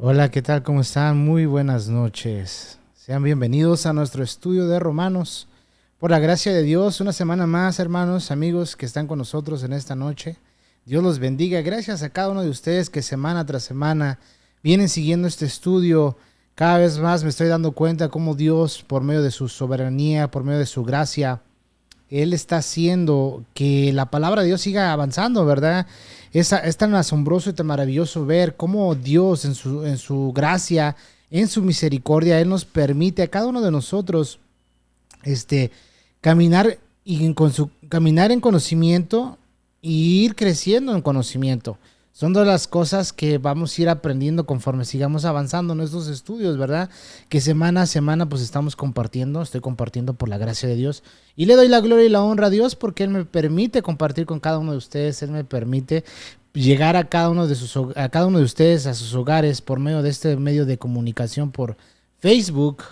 Hola, ¿qué tal? ¿Cómo están? Muy buenas noches. Sean bienvenidos a nuestro estudio de Romanos. Por la gracia de Dios, una semana más, hermanos, amigos que están con nosotros en esta noche. Dios los bendiga. Gracias a cada uno de ustedes que semana tras semana vienen siguiendo este estudio. Cada vez más me estoy dando cuenta cómo Dios, por medio de su soberanía, por medio de su gracia, Él está haciendo que la palabra de Dios siga avanzando, ¿verdad? Es tan asombroso y tan maravilloso ver cómo Dios en su gracia, en su misericordia, Él nos permite a cada uno de nosotros caminar, caminar en conocimiento y ir creciendo en conocimiento. Son de las cosas que vamos a ir aprendiendo conforme sigamos avanzando en estos estudios, ¿verdad? Que semana a semana pues estoy compartiendo por la gracia de Dios. Y le doy la gloria y la honra a Dios porque Él me permite compartir con cada uno de ustedes. Él me permite llegar a cada uno de ustedes, a sus hogares, por medio de este medio de comunicación por Facebook.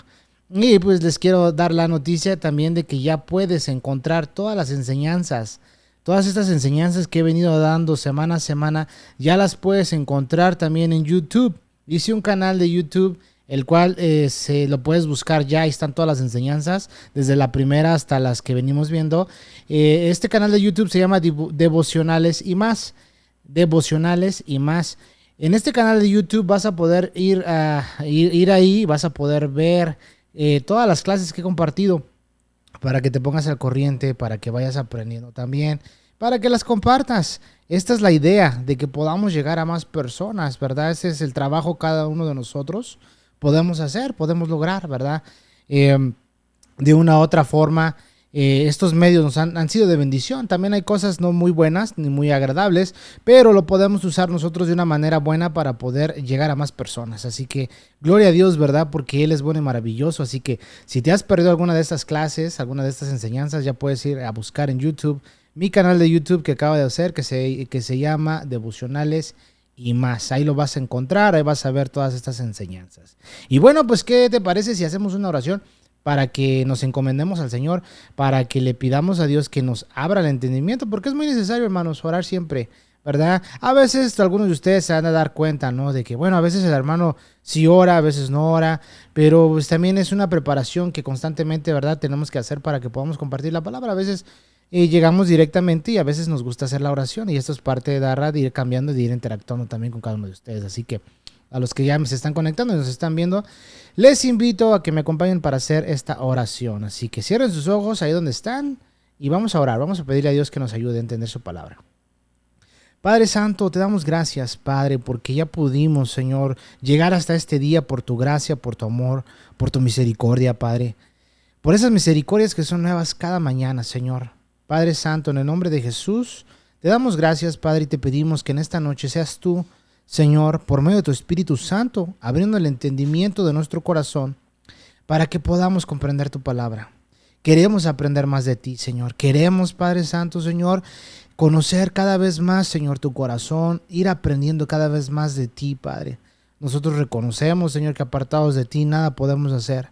Y pues les quiero dar la noticia también de que ya puedes encontrar todas las enseñanzas. Todas estas enseñanzas que he venido dando semana a semana, ya las puedes encontrar también en YouTube. Hice un canal de YouTube, el cual se lo puedes buscar ya. Ahí están todas las enseñanzas, desde la primera hasta las que venimos viendo. Este canal de YouTube se llama Devocionales y más. Devocionales y más. En este canal de YouTube vas a poder ir ahí, vas a poder ver todas las clases que he compartido, para que te pongas al corriente, para que vayas aprendiendo también, para que las compartas. Esta es la idea, de que podamos llegar a más personas, ¿verdad? Ese es el trabajo cada uno de nosotros. Podemos lograr, ¿verdad? De una u otra forma, estos medios nos han sido de bendición. También hay cosas no muy buenas ni muy agradables, pero lo podemos usar nosotros de una manera buena para poder llegar a más personas. Así que gloria a Dios, ¿verdad? Porque Él es bueno y maravilloso. Así que si te has perdido alguna de estas clases, alguna de estas enseñanzas, ya puedes ir a buscar en YouTube mi canal de YouTube que acabo de hacer, que se llama Devocionales y más. Ahí lo vas a encontrar, ahí vas a ver todas estas enseñanzas. Y bueno, pues ¿qué te parece si hacemos una oración para que nos encomendemos al Señor, para que le pidamos a Dios que nos abra el entendimiento? Porque es muy necesario, hermanos, orar siempre, ¿verdad? A veces algunos de ustedes se van a dar cuenta, ¿no? De que, bueno, a veces el hermano sí ora, a veces no ora, pero pues también es una preparación que constantemente, ¿verdad?, tenemos que hacer para que podamos compartir la palabra. A veces llegamos directamente y a veces nos gusta hacer la oración, y esto es parte de Darra, de ir cambiando, de ir interactuando también con cada uno de ustedes. Así que a los que ya se están conectando y nos están viendo, les invito a que me acompañen para hacer esta oración. Así que cierren sus ojos ahí donde están y vamos a orar. Vamos a pedirle a Dios que nos ayude a entender su palabra. Padre Santo, te damos gracias, Padre, porque ya pudimos, Señor, llegar hasta este día por tu gracia, por tu amor, por tu misericordia, Padre. Por esas misericordias que son nuevas cada mañana, Señor. Padre Santo, en el nombre de Jesús, te damos gracias, Padre, y te pedimos que en esta noche seas tú, Señor, por medio de tu Espíritu Santo, abriendo el entendimiento de nuestro corazón para que podamos comprender tu palabra. Queremos aprender más de ti, Señor. Queremos, Padre Santo, Señor, conocer cada vez más, Señor, tu corazón, ir aprendiendo cada vez más de ti, Padre. Nosotros reconocemos, Señor, que apartados de ti nada podemos hacer.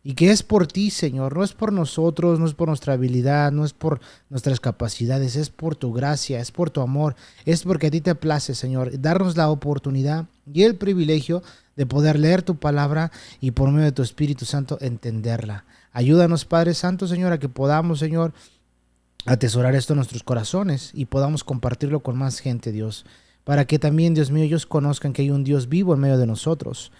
y que es por ti, Señor, no es por nosotros, no es por nuestra habilidad, no es por nuestras capacidades, es por tu gracia, es por tu amor, es porque a ti te place, Señor, darnos la oportunidad y el privilegio de poder leer tu palabra y por medio de tu Espíritu Santo entenderla. Ayúdanos, Padre Santo, Señor, a que podamos, Señor, atesorar esto en nuestros corazones y podamos compartirlo con más gente, Dios, para que también, Dios mío, ellos conozcan que hay un Dios vivo en medio de nosotros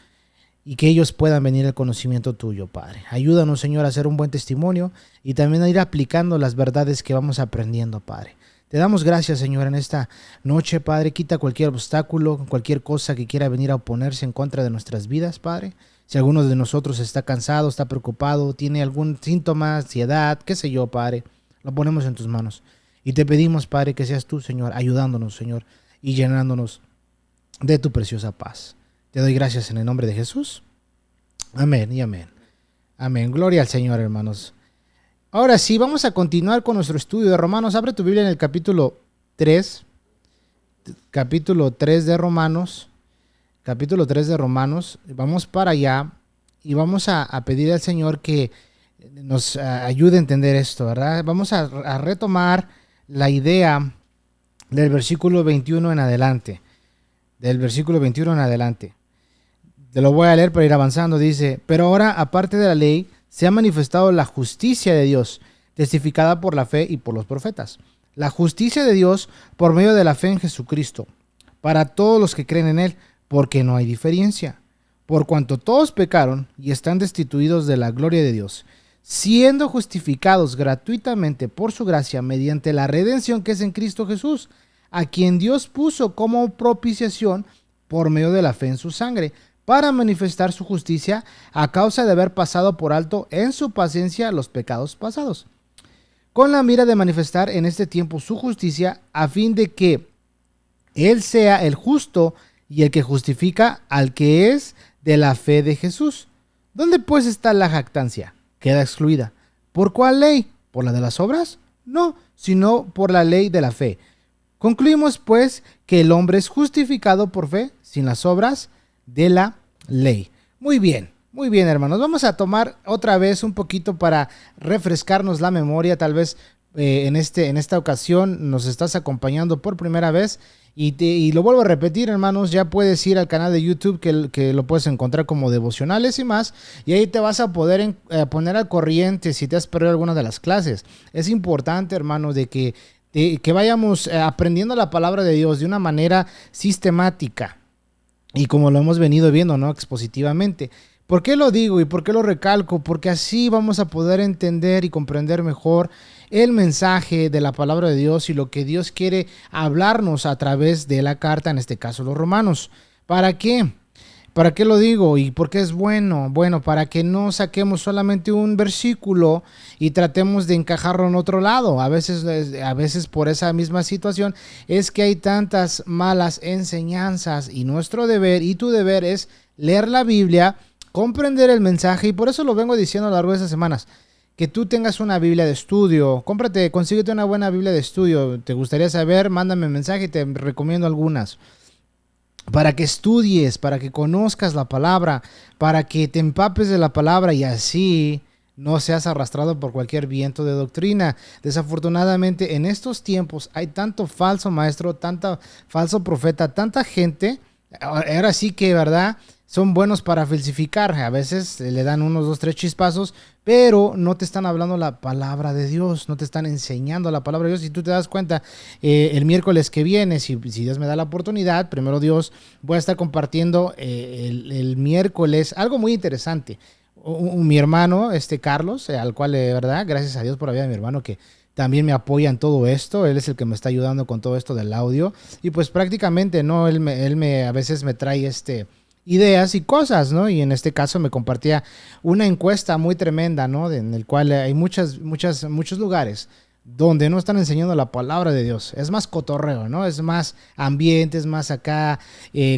y que ellos puedan venir al conocimiento tuyo, Padre. Ayúdanos, Señor, a hacer un buen testimonio y también a ir aplicando las verdades que vamos aprendiendo, Padre. Te damos gracias, Señor, en esta noche, Padre. Quita cualquier obstáculo, cualquier cosa que quiera venir a oponerse en contra de nuestras vidas, Padre. Si alguno de nosotros está cansado, está preocupado, tiene algún síntoma, ansiedad, qué sé yo, Padre, lo ponemos en tus manos. Y te pedimos, Padre, que seas tú, Señor, ayudándonos, Señor, y llenándonos de tu preciosa paz. Te doy gracias en el nombre de Jesús. Amén y amén. Amén. Gloria al Señor, hermanos. Ahora sí, vamos a continuar con nuestro estudio de Romanos. Abre tu Biblia en el capítulo 3. Capítulo 3 de Romanos. Capítulo 3 de Romanos. Vamos para allá y vamos a pedir al Señor que nos ayude a entender esto, ¿verdad? Vamos a retomar la idea del versículo 21 en adelante. Del versículo 21 en adelante. Te lo voy a leer para ir avanzando. Dice, pero ahora, aparte de la ley, se ha manifestado la justicia de Dios, testificada por la fe y por los profetas. La justicia de Dios por medio de la fe en Jesucristo, para todos los que creen en Él, porque no hay diferencia. Por cuanto todos pecaron y están destituidos de la gloria de Dios, siendo justificados gratuitamente por su gracia mediante la redención que es en Cristo Jesús, a quien Dios puso como propiciación por medio de la fe en su sangre, para manifestar su justicia a causa de haber pasado por alto en su paciencia los pecados pasados, con la mira de manifestar en este tiempo su justicia, a fin de que Él sea el justo y el que justifica al que es de la fe de Jesús. ¿Dónde pues está la jactancia? Queda excluida. ¿Por cuál ley? ¿Por la de las obras? No, sino por la ley de la fe. Concluimos pues que el hombre es justificado por fe sin las obras de la ley. Muy bien, hermanos. Vamos a tomar otra vez un poquito para refrescarnos la memoria. Tal vez en esta ocasión nos estás acompañando por primera vez y lo vuelvo a repetir, hermanos. Ya puedes ir al canal de YouTube que lo puedes encontrar como Devocionales y más, y ahí te vas a poder poner al corriente si te has perdido alguna de las clases. Es importante, hermanos, de que vayamos aprendiendo la palabra de Dios de una manera sistemática. Y como lo hemos venido viendo, ¿no? Expositivamente. ¿Por qué lo digo y por qué lo recalco? Porque así vamos a poder entender y comprender mejor el mensaje de la palabra de Dios y lo que Dios quiere hablarnos a través de la carta, en este caso los Romanos. ¿Para qué? ¿Para qué lo digo? ¿Y por qué es bueno? Bueno, para que no saquemos solamente un versículo y tratemos de encajarlo en otro lado. A veces por esa misma situación es que hay tantas malas enseñanzas, y nuestro deber y tu deber es leer la Biblia, comprender el mensaje, y por eso lo vengo diciendo a lo largo de estas semanas. Que tú tengas una Biblia de estudio, consíguete una buena Biblia de estudio. ¿Te gustaría saber? Mándame un mensaje y te recomiendo algunas. Para que estudies, para que conozcas la palabra, para que te empapes de la palabra y así no seas arrastrado por cualquier viento de doctrina. Desafortunadamente en estos tiempos hay tanto falso maestro, tanto falso profeta, tanta gente, ahora sí que, ¿verdad?, son buenos para falsificar. A veces le dan unos 2, 3 chispazos, pero no te están hablando la palabra de Dios, no te están enseñando la palabra de Dios. Si tú te das cuenta, el miércoles que viene, si Dios me da la oportunidad, primero Dios, voy a estar compartiendo el miércoles algo muy interesante. Mi hermano, Carlos, al cual, verdad, gracias a Dios por la vida de mi hermano, que también me apoya en todo esto. Él es el que me está ayudando con todo esto del audio. Y pues prácticamente, ¿no? Él a veces me trae ideas y cosas, ¿no? Y en este caso me compartía una encuesta muy tremenda, ¿no? En el cual hay muchos lugares donde no están enseñando la palabra de Dios. Es más cotorreo, ¿no? Es más ambiente, es más acá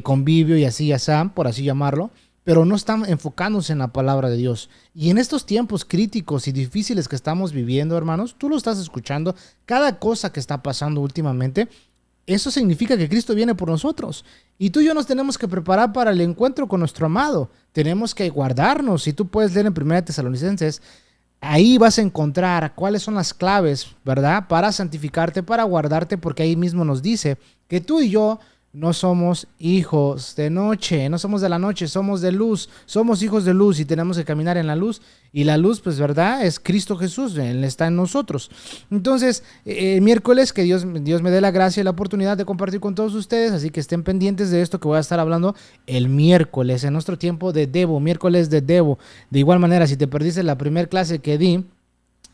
convivio y así, por así llamarlo. Pero no están enfocándose en la palabra de Dios. Y en estos tiempos críticos y difíciles que estamos viviendo, hermanos, tú lo estás escuchando, cada cosa que está pasando últimamente, eso significa que Cristo viene por nosotros. Y tú y yo nos tenemos que preparar para el encuentro con nuestro amado. Tenemos que guardarnos. Si tú puedes leer en 1 Tesalonicenses, ahí vas a encontrar cuáles son las claves, ¿verdad? Para santificarte, para guardarte, porque ahí mismo nos dice que tú y yo no somos hijos de noche, no somos de la noche, somos de luz, somos hijos de luz y tenemos que caminar en la luz. Y la luz, pues, ¿verdad? Es Cristo Jesús, Él está en nosotros. Entonces, el miércoles, que Dios me dé la gracia y la oportunidad de compartir con todos ustedes, así que estén pendientes de esto que voy a estar hablando el miércoles, en nuestro tiempo de Devo, miércoles de Devo. De igual manera, si te perdiste la primera clase que di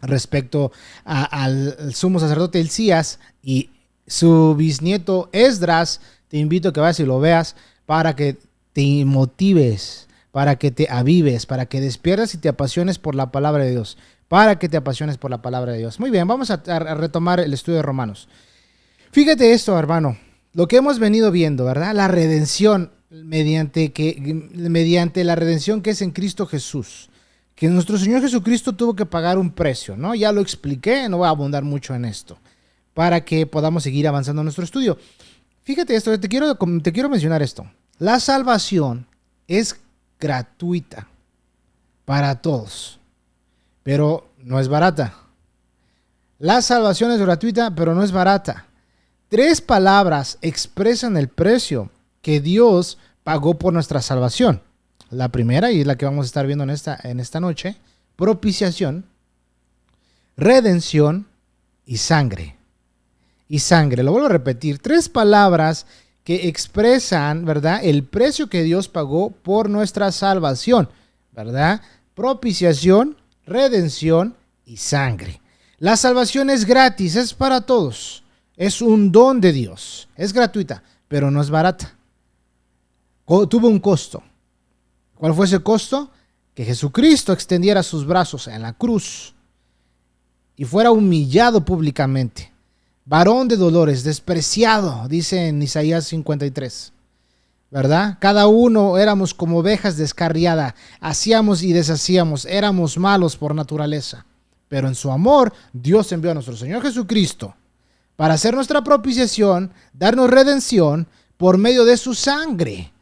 respecto al sumo sacerdote Hilcías y su bisnieto Esdras, te invito a que vayas y lo veas para que te motives, para que te avives, para que despiertes y te apasiones por la palabra de Dios. Para que te apasiones por la palabra de Dios. Muy bien, vamos a retomar el estudio de Romanos. Fíjate esto, hermano. Lo que hemos venido viendo, ¿verdad? La redención mediante la redención que es en Cristo Jesús. Que nuestro Señor Jesucristo tuvo que pagar un precio, ¿no? Ya lo expliqué, no voy a abundar mucho en esto. Para que podamos seguir avanzando en nuestro estudio. Fíjate esto, te quiero mencionar esto. La salvación es gratuita para todos, pero no es barata. La salvación es gratuita, pero no es barata. 3 palabras expresan el precio que Dios pagó por nuestra salvación. La primera, y es la que vamos a estar viendo en esta noche, propiciación, redención y sangre. Y sangre, lo vuelvo a repetir, 3 palabras que expresan, ¿verdad?, el precio que Dios pagó por nuestra salvación, ¿verdad? Propiciación, redención y sangre. La salvación es gratis, es para todos, es un don de Dios, es gratuita, pero no es barata. Tuvo un costo. ¿Cuál fue ese costo? Que Jesucristo extendiera sus brazos en la cruz y fuera humillado públicamente. Varón de dolores, despreciado, dice en Isaías 53, ¿verdad? Cada uno éramos como ovejas descarriadas, hacíamos y deshacíamos, éramos malos por naturaleza. Pero en su amor, Dios envió a nuestro Señor Jesucristo para hacer nuestra propiciación, darnos redención por medio de su sangre,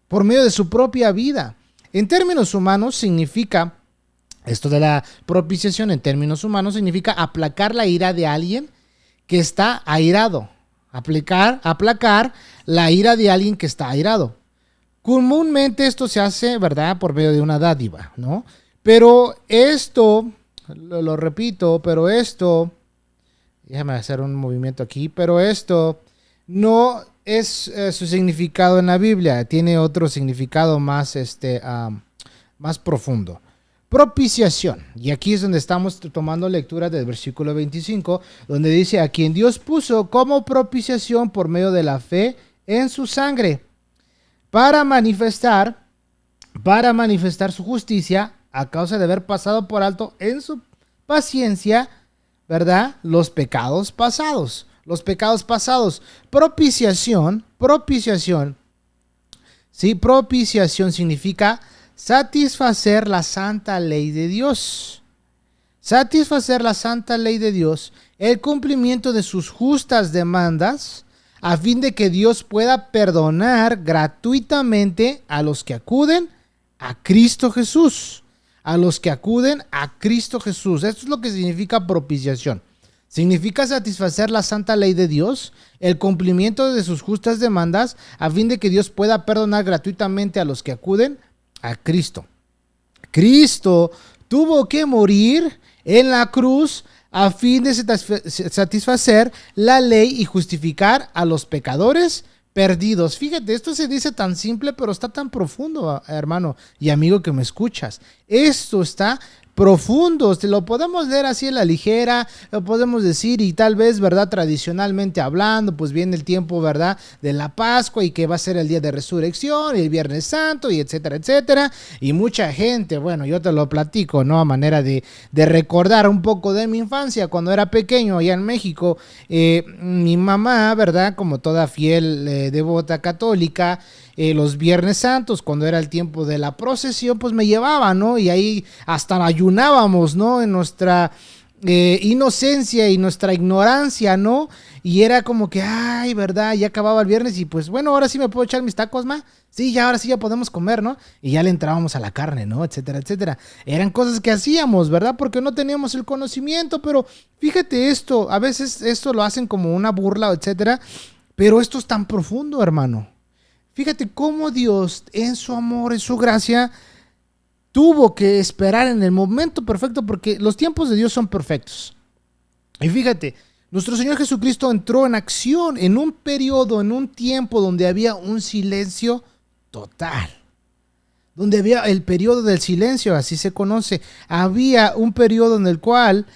por medio de su propia vida. En términos humanos significa, esto de la propiciación en términos humanos significa aplacar la ira de alguien que está airado, aplacar la ira de alguien que está airado. Comúnmente esto se hace, ¿verdad?, por medio de una dádiva, ¿no? Pero esto, lo repito, pero esto, déjame hacer un movimiento aquí, pero esto no es su significado en la Biblia, tiene otro significado más profundo. Propiciación, y aquí es donde estamos tomando lectura del versículo 25, donde dice: a quien Dios puso como propiciación por medio de la fe en su sangre, para manifestar su justicia a causa de haber pasado por alto en su paciencia, ¿verdad?, los pecados pasados. Propiciación, ¿sí? Propiciación significa satisfacer la santa ley de Dios. Satisfacer la santa ley de Dios, el cumplimiento de sus justas demandas, a fin de que Dios pueda perdonar gratuitamente a los que acuden a Cristo Jesús. A los que acuden a Cristo Jesús. Esto es lo que significa propiciación. Significa satisfacer la santa ley de Dios, el cumplimiento de sus justas demandas, a fin de que Dios pueda perdonar gratuitamente a los que acuden a Cristo. Cristo tuvo que morir en la cruz a fin de satisfacer la ley y justificar a los pecadores perdidos. Fíjate, esto se dice tan simple, pero está tan profundo, hermano y amigo que me escuchas. Esto está profundo, lo podemos leer así en la ligera, lo podemos decir, y tal vez, ¿verdad?, tradicionalmente hablando, pues viene el tiempo, ¿verdad?, de la Pascua, y que va a ser el día de resurrección y el Viernes Santo, y etcétera, etcétera, y mucha gente, bueno, yo te lo platico, ¿no?, a manera de recordar un poco de mi infancia, cuando era pequeño allá en México. Mi mamá, ¿verdad?, como toda fiel devota católica, los Viernes Santos, cuando era el tiempo de la procesión, pues me llevaba, ¿no? Y ahí hasta ayunábamos, ¿no? En nuestra inocencia y nuestra ignorancia, ¿no? Y era como que, ay, ¿verdad? Ya acababa el viernes y pues bueno, ahora sí me puedo echar mis tacos, ma. Sí, ya ahora sí ya podemos comer, ¿no? Y ya le entrábamos a la carne, ¿no? Etcétera, etcétera. Eran cosas que hacíamos, ¿verdad? Porque no teníamos el conocimiento, pero fíjate esto, a veces esto lo hacen como una burla, etcétera, pero esto es tan profundo, hermano. Fíjate cómo Dios, en su amor, en su gracia, tuvo que esperar en el momento perfecto porque los tiempos de Dios son perfectos. Y fíjate, nuestro Señor Jesucristo entró en acción en un periodo, en un tiempo donde había un silencio total. Donde había el periodo del silencio, así se conoce. Había un periodo en el cual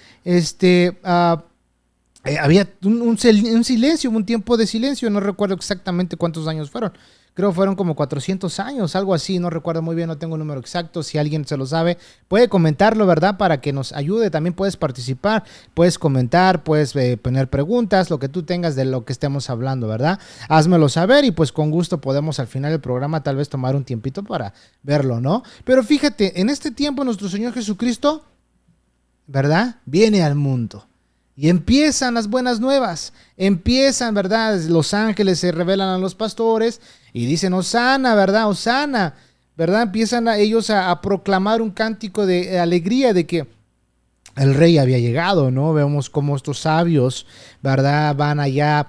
había un silencio, un tiempo de silencio. No recuerdo exactamente cuántos años fueron. Creo que fueron como 400 años, algo así, no recuerdo muy bien, no tengo el número exacto. Si alguien se lo sabe, puede comentarlo, ¿verdad? Para que nos ayude. También puedes participar, puedes comentar, puedes poner preguntas, lo que tú tengas de lo que estemos hablando, ¿verdad? Házmelo saber y pues con gusto podemos al final del programa tal vez tomar un tiempito para verlo, ¿no? Pero fíjate, en este tiempo nuestro Señor Jesucristo, ¿verdad? Viene al mundo. Y empiezan las buenas nuevas, empiezan, ¿verdad? Los ángeles se revelan a los pastores y dicen, Hosana, ¿verdad? Hosana, ¿verdad? Empiezan ellos a proclamar un cántico de alegría de que el rey había llegado, ¿no? Vemos cómo estos sabios, ¿verdad? Van allá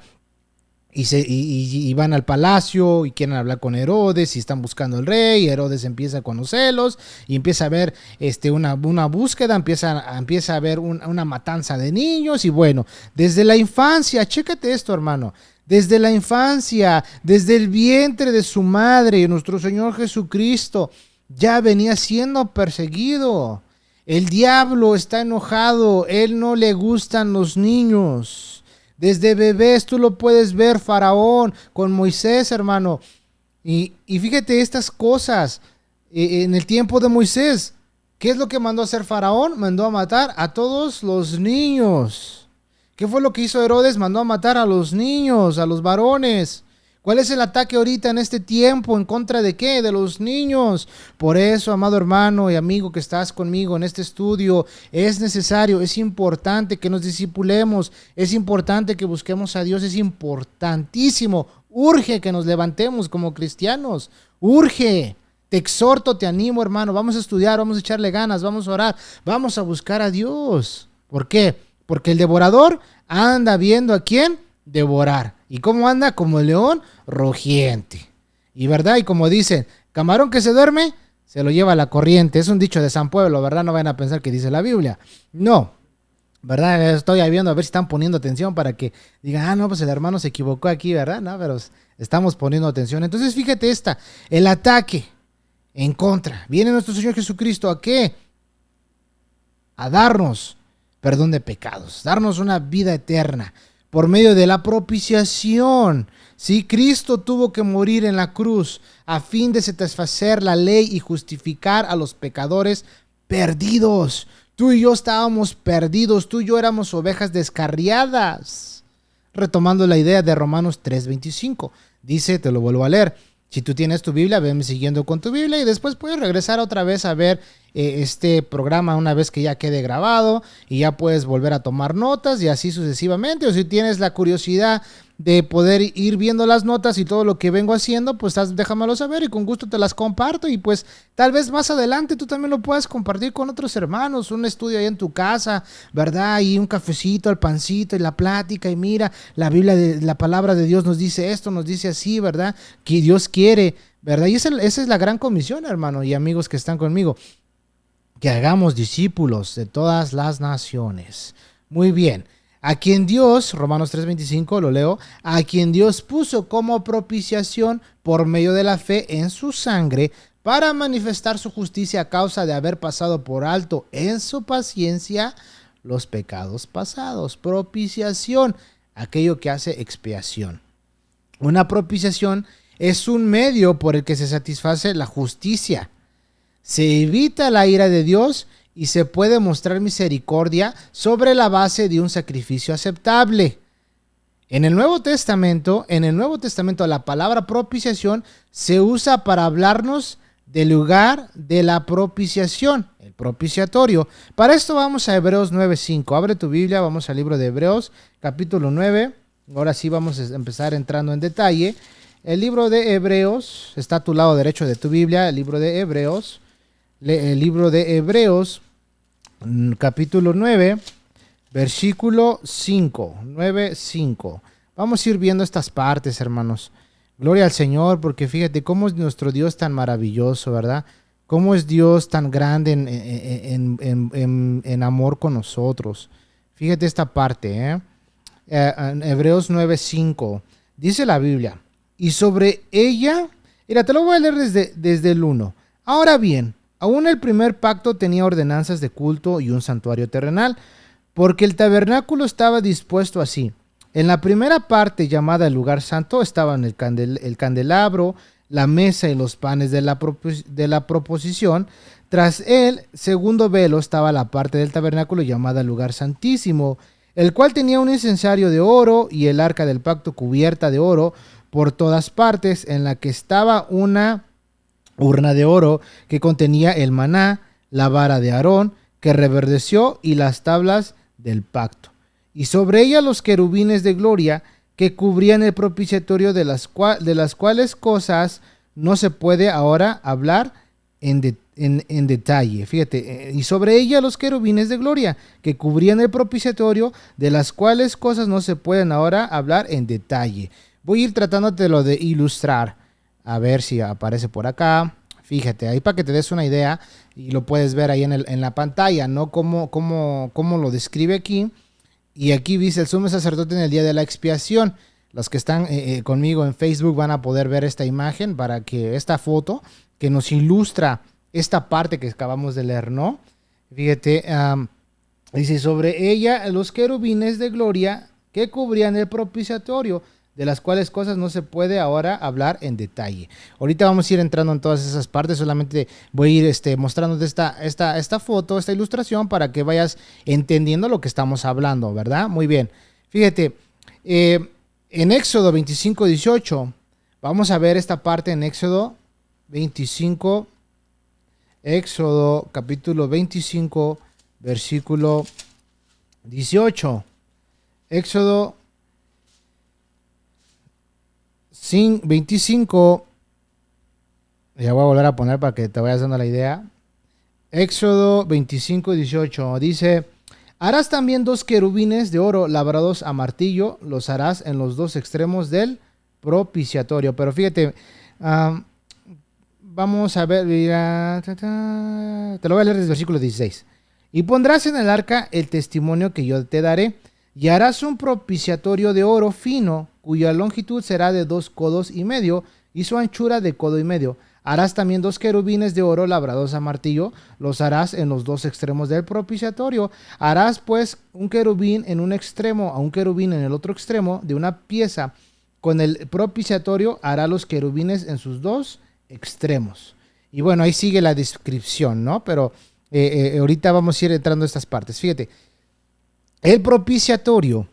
y van al palacio y quieren hablar con Herodes y están buscando al rey. Herodes empieza con los celos y empieza a ver una búsqueda, empieza a haber una matanza de niños. Y bueno, desde la infancia, chécate esto, hermano, desde la infancia, desde el vientre de su madre, nuestro Señor Jesucristo ya venía siendo perseguido. El diablo está enojado, él no le gustan los niños. Desde bebés tú lo puedes ver, Faraón, con Moisés, hermano. Y fíjate estas cosas. En el tiempo de Moisés, ¿qué es lo que mandó a hacer Faraón? Mandó a matar a todos los niños. ¿Qué fue lo que hizo Herodes? Mandó a matar a los niños, a los varones. ¿Cuál es el ataque ahorita en este tiempo? ¿En contra de qué? De los niños. Por eso, amado hermano y amigo que estás conmigo en este estudio, es necesario, es importante que nos discipulemos, es importante que busquemos a Dios, es importantísimo. Urge que nos levantemos como cristianos. Urge. Te exhorto, te animo, hermano. Vamos a estudiar, vamos a echarle ganas, vamos a orar, vamos a buscar a Dios. ¿Por qué? Porque el devorador anda viendo a quién devorar. ¿Y cómo anda? Como el león rugiente. Y verdad, y como dicen, camarón que se duerme, se lo lleva a la corriente. Es un dicho de San Pueblo, ¿verdad? No vayan a pensar que dice la Biblia. No, ¿verdad? Estoy ahí viendo a ver si están poniendo atención para que digan, no, pues el hermano se equivocó aquí, ¿verdad? No, pero estamos poniendo atención. Entonces, fíjate el ataque en contra. Viene nuestro Señor Jesucristo, ¿a qué? A darnos perdón de pecados, darnos una vida eterna. Por medio de la propiciación. Sí, Cristo tuvo que morir en la cruz a fin de satisfacer la ley y justificar a los pecadores perdidos. Tú y yo estábamos perdidos, tú y yo éramos ovejas descarriadas. Retomando la idea de Romanos 3:25, dice, te lo vuelvo a leer. Si tú tienes tu Biblia, venme siguiendo con tu Biblia y después puedes regresar otra vez a ver este programa una vez que ya quede grabado y ya puedes volver a tomar notas y así sucesivamente. O si tienes la curiosidad de poder ir viendo las notas y todo lo que vengo haciendo, pues déjamelo saber y con gusto te las comparto y pues tal vez más adelante tú también lo puedas compartir con otros hermanos, un estudio ahí en tu casa, ¿verdad? Y un cafecito, el pancito y la plática y mira, la Biblia, la palabra de Dios nos dice esto, nos dice así, ¿verdad? Que Dios quiere, ¿verdad? Y esa es la gran comisión, hermano y amigos que están conmigo, que hagamos discípulos de todas las naciones. Muy bien. A quien Dios, Romanos 3:25, lo leo, a quien Dios puso como propiciación por medio de la fe en su sangre para manifestar su justicia a causa de haber pasado por alto en su paciencia los pecados pasados. Propiciación, aquello que hace expiación. Una propiciación es un medio por el que se satisface la justicia. Se evita la ira de Dios y se puede mostrar misericordia sobre la base de un sacrificio aceptable. En el Nuevo Testamento, la palabra propiciación se usa para hablarnos del lugar de la propiciación, el propiciatorio. Para esto vamos a Hebreos 9:5. Abre tu Biblia, vamos al libro de Hebreos, capítulo 9. Ahora sí vamos a empezar entrando en detalle. El libro de Hebreos está a tu lado derecho de tu Biblia, el libro de Hebreos. El libro de Hebreos, capítulo 9, versículo 5. 9:5. Vamos a ir viendo estas partes, hermanos. Gloria al Señor, porque fíjate cómo es nuestro Dios tan maravilloso, ¿verdad? Cómo es Dios tan grande en amor con nosotros. Fíjate esta parte, en Hebreos 9:5. Dice la Biblia, y sobre ella, mira, te lo voy a leer desde el 1. Ahora bien, aún el primer pacto tenía ordenanzas de culto y un santuario terrenal, porque el tabernáculo estaba dispuesto así. En la primera parte, llamada el lugar santo, estaban el candelabro, la mesa y los panes de la proposición. Tras el segundo velo estaba la parte del tabernáculo llamada el lugar santísimo, el cual tenía un incensario de oro y el arca del pacto cubierta de oro por todas partes, en la que estaba una urna de oro que contenía el maná, la vara de Aarón, que reverdeció, y las tablas del pacto. Y sobre ella los querubines de gloria que cubrían el propiciatorio, de las cuales cosas no se puede ahora hablar en detalle. Fíjate, y sobre ella los querubines de gloria que cubrían el propiciatorio, de las cuales cosas no se pueden ahora hablar en detalle. Voy a ir tratándotelo de ilustrar, a ver si aparece por acá. Fíjate, ahí para que te des una idea, y lo puedes ver ahí en la pantalla, ¿no? Cómo lo describe aquí. Y aquí dice el sumo sacerdote en el día de la expiación. Los que están conmigo en Facebook van a poder ver esta imagen, para que esta foto que nos ilustra esta parte que acabamos de leer, ¿no? Fíjate, dice, sobre ella los querubines de gloria que cubrían el propiciatorio, de las cuales cosas no se puede ahora hablar en detalle. Ahorita vamos a ir entrando en todas esas partes, solamente voy a ir mostrándote esta foto, esta ilustración, para que vayas entendiendo lo que estamos hablando, ¿verdad? Muy bien. Fíjate, en Éxodo 25:18, vamos a ver esta parte en Éxodo 25, Éxodo capítulo 25, versículo 18. Éxodo 25, ya voy a volver a poner para que te vayas dando la idea. Éxodo 25:18 dice, harás también 2 querubines de oro labrados a martillo, los harás en los 2 extremos del propiciatorio. Pero fíjate, vamos a ver, te lo voy a leer desde el versículo 16. Y pondrás en el arca el testimonio que yo te daré, y harás un propiciatorio de oro fino, cuya longitud será de 2 codos y medio, y su anchura de codo y medio. Harás también 2 querubines de oro labrados a martillo, los harás en los 2 extremos del propiciatorio. Harás pues un querubín en un extremo, a un querubín en el otro extremo de una pieza. Con el propiciatorio hará los querubines en sus 2 extremos. Y bueno, ahí sigue la descripción, ¿no? Pero ahorita vamos a ir entrando a estas partes. Fíjate, el propiciatorio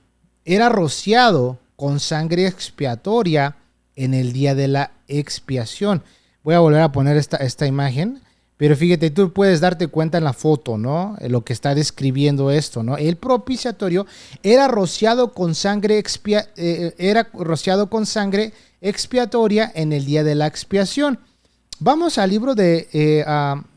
era rociado con sangre expiatoria en el día de la expiación. Voy a volver a poner esta imagen, pero fíjate, tú puedes darte cuenta en la foto, ¿no? Lo que está describiendo esto, ¿no? El propiciatorio era rociado con sangre expiatoria en el día de la expiación. Vamos al libro de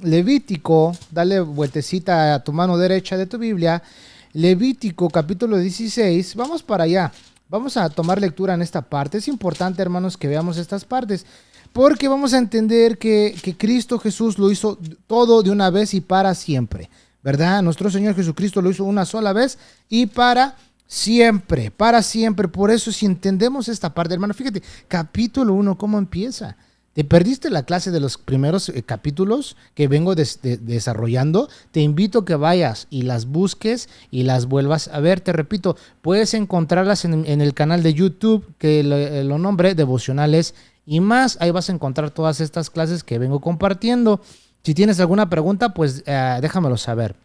Levítico, dale vueltecita a tu mano derecha de tu Biblia. Levítico capítulo 16, vamos para allá. Vamos a tomar lectura en esta parte. Es importante, hermanos, que veamos estas partes, porque vamos a entender que Cristo Jesús lo hizo todo de una vez y para siempre, ¿verdad? Nuestro Señor Jesucristo lo hizo una sola vez y para siempre, para siempre. Por eso, si entendemos esta parte, hermano, fíjate, capítulo 1, ¿cómo empieza? ¿Te perdiste la clase de los primeros capítulos que vengo desarrollando? Te invito a que vayas y las busques y las vuelvas a ver. Te repito, puedes encontrarlas en el canal de YouTube, que lo nombré Devocionales y Más. Ahí vas a encontrar todas estas clases que vengo compartiendo. Si tienes alguna pregunta, pues déjamelo saber.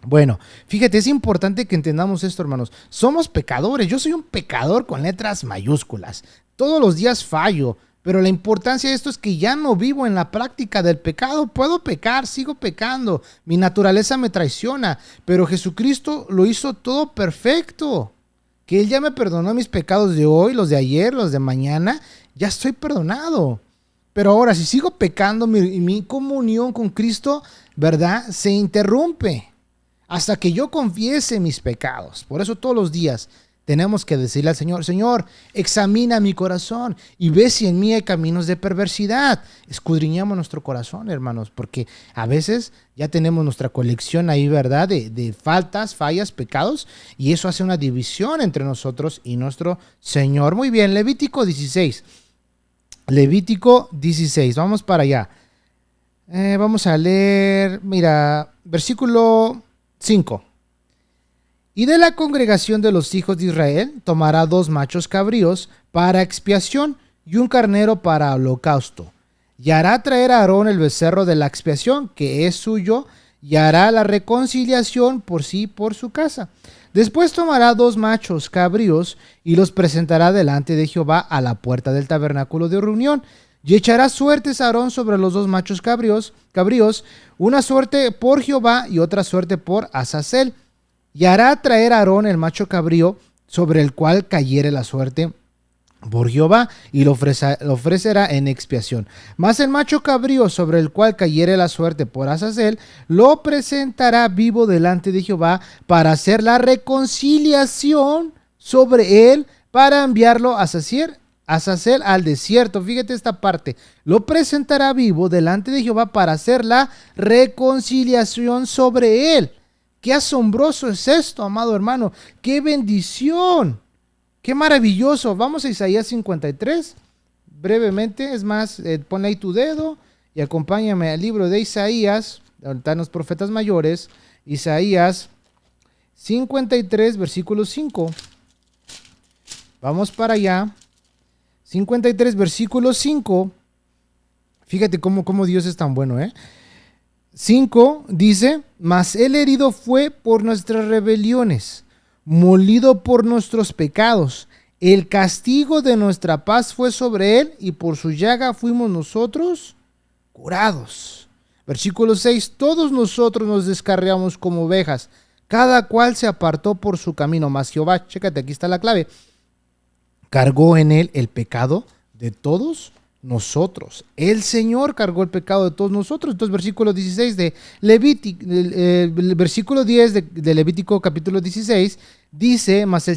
Bueno, fíjate, es importante que entendamos esto, hermanos. Somos pecadores. Yo soy un pecador con letras mayúsculas. Todos los días fallo. Pero la importancia de esto es que ya no vivo en la práctica del pecado. Puedo pecar, sigo pecando. Mi naturaleza me traiciona. Pero Jesucristo lo hizo todo perfecto. Que Él ya me perdonó mis pecados de hoy, los de ayer, los de mañana. Ya estoy perdonado. Pero ahora, si sigo pecando, mi comunión con Cristo, ¿verdad?, se interrumpe hasta que yo confiese mis pecados. Por eso todos los días tenemos que decirle al Señor: Señor, examina mi corazón y ve si en mí hay caminos de perversidad. Escudriñamos nuestro corazón, hermanos, porque a veces ya tenemos nuestra colección ahí, ¿verdad?, de faltas, fallas, pecados, y eso hace una división entre nosotros y nuestro Señor. Muy bien, Levítico 16. Levítico 16, vamos para allá. Vamos a leer, mira, versículo 5. Y de la congregación de los hijos de Israel tomará 2 machos cabríos para expiación y un carnero para holocausto. Y hará traer a Aarón el becerro de la expiación, que es suyo, y hará la reconciliación por sí por su casa. Después tomará 2 machos cabríos y los presentará delante de Jehová a la puerta del tabernáculo de reunión. Y echará suertes a Aarón sobre los 2 machos cabríos, una suerte por Jehová y otra suerte por Azazel. Y hará traer a Aarón el macho cabrío sobre el cual cayere la suerte por Jehová, y lo ofrecerá en expiación. Mas el macho cabrío sobre el cual cayere la suerte por Azazel, lo presentará vivo delante de Jehová para hacer la reconciliación sobre él, para enviarlo a Azazel al desierto. Fíjate esta parte: lo presentará vivo delante de Jehová para hacer la reconciliación sobre él. Qué asombroso es esto, amado hermano. Qué bendición. Qué maravilloso. Vamos a Isaías 53. Brevemente, es más, pon ahí tu dedo y acompáñame al libro de Isaías. Donde están los profetas mayores. Isaías 53, versículo 5. Vamos para allá. 53, versículo 5. Fíjate cómo Dios es tan bueno, 5 dice: mas él herido fue por nuestras rebeliones, molido por nuestros pecados. El castigo de nuestra paz fue sobre él, y por su llaga fuimos nosotros curados. Versículo 6: todos nosotros nos descarriamos como ovejas, cada cual se apartó por su camino, mas Jehová, chécate, aquí está la clave, cargó en él el pecado de todos nosotros. El Señor cargó el pecado de todos nosotros. Entonces, versículo 16 de Levítico, versículo 10 de Levítico capítulo 16 dice: mas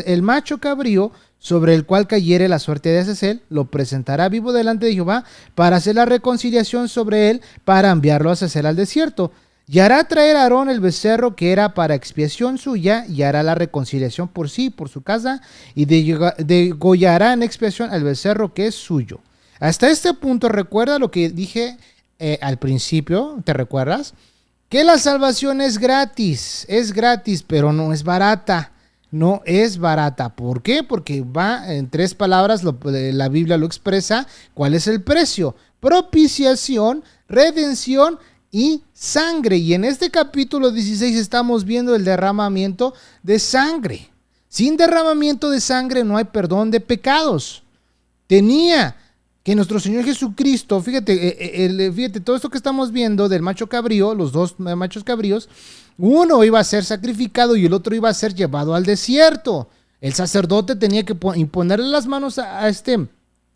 el macho cabrío sobre el cual cayere la suerte de Azazel, lo presentará vivo delante de Jehová para hacer la reconciliación sobre él, para enviarlo a Azazel al desierto. Y hará traer a Aarón el becerro que era para expiación suya, y hará la reconciliación por sí, por su casa, y degollará en expiación el becerro que es suyo. Hasta este punto, recuerda lo que dije al principio, ¿te recuerdas? Que la salvación es gratis, pero no es barata. No es barata. ¿Por qué? Porque va en 3 palabras, la Biblia lo expresa. ¿Cuál es el precio? Propiciación, redención y sangre. Y en este capítulo 16 estamos viendo el derramamiento de sangre. Sin derramamiento de sangre no hay perdón de pecados. Tenía que nuestro Señor Jesucristo, fíjate, todo esto que estamos viendo del macho cabrío, los 2 machos cabríos, uno iba a ser sacrificado y el otro iba a ser llevado al desierto. El sacerdote tenía que imponerle las manos a este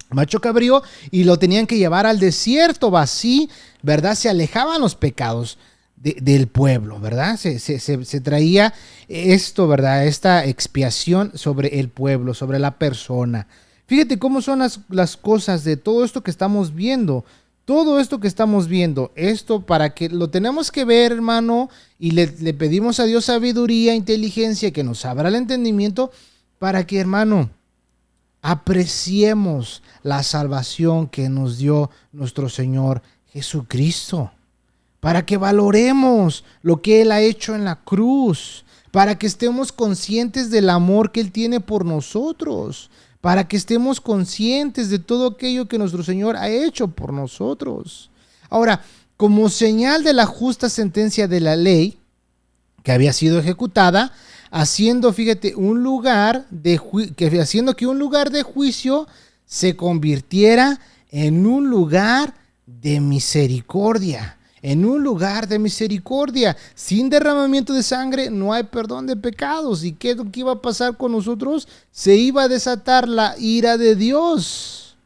macho cabrío y lo tenían que llevar al desierto. Así, ¿verdad?, se alejaban los pecados del pueblo, ¿verdad? Se traía esto, ¿verdad?, esta expiación sobre el pueblo, sobre la persona. Fíjate cómo son las cosas de todo esto que estamos viendo. Todo esto que estamos viendo, esto para que lo tenemos que ver, hermano, y le pedimos a Dios sabiduría, inteligencia, que nos abra el entendimiento para que, hermano, apreciemos la salvación que nos dio nuestro Señor Jesucristo, para que valoremos lo que Él ha hecho en la cruz, para que estemos conscientes del amor que Él tiene por nosotros, para que estemos conscientes de todo aquello que nuestro Señor ha hecho por nosotros. Ahora, como señal de la justa sentencia de la ley que había sido ejecutada, haciendo, fíjate, haciendo que un lugar de juicio se convirtiera en un lugar de misericordia. En un lugar de misericordia. Sin derramamiento de sangre no hay perdón de pecados. ¿Y qué es lo que iba a pasar con nosotros? Se iba a desatar la ira de Dios.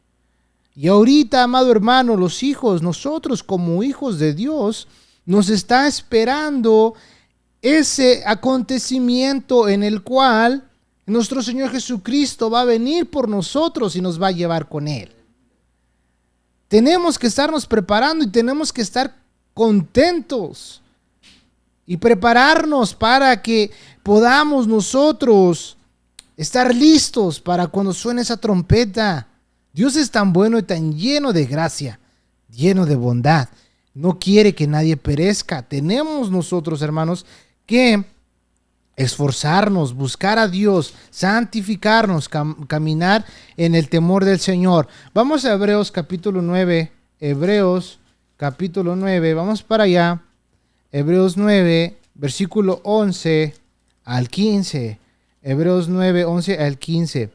Y ahorita, amado hermano, los hijos, nosotros como hijos de Dios, nos está esperando ese acontecimiento en el cual nuestro Señor Jesucristo va a venir por nosotros y nos va a llevar con Él. Tenemos que estarnos preparando y tenemos que estar contentos y prepararnos para que podamos nosotros estar listos para cuando suene esa trompeta. Dios es tan bueno y tan lleno de gracia, lleno de bondad. No quiere que nadie perezca. Tenemos nosotros, hermanos, que esforzarnos, buscar a Dios, santificarnos, caminar en el temor del Señor. Vamos a Hebreos capítulo 9. Hebreos capítulo 9. Vamos para allá. Hebreos 9, versículo 11 al 15. Hebreos 9, 11 al 15.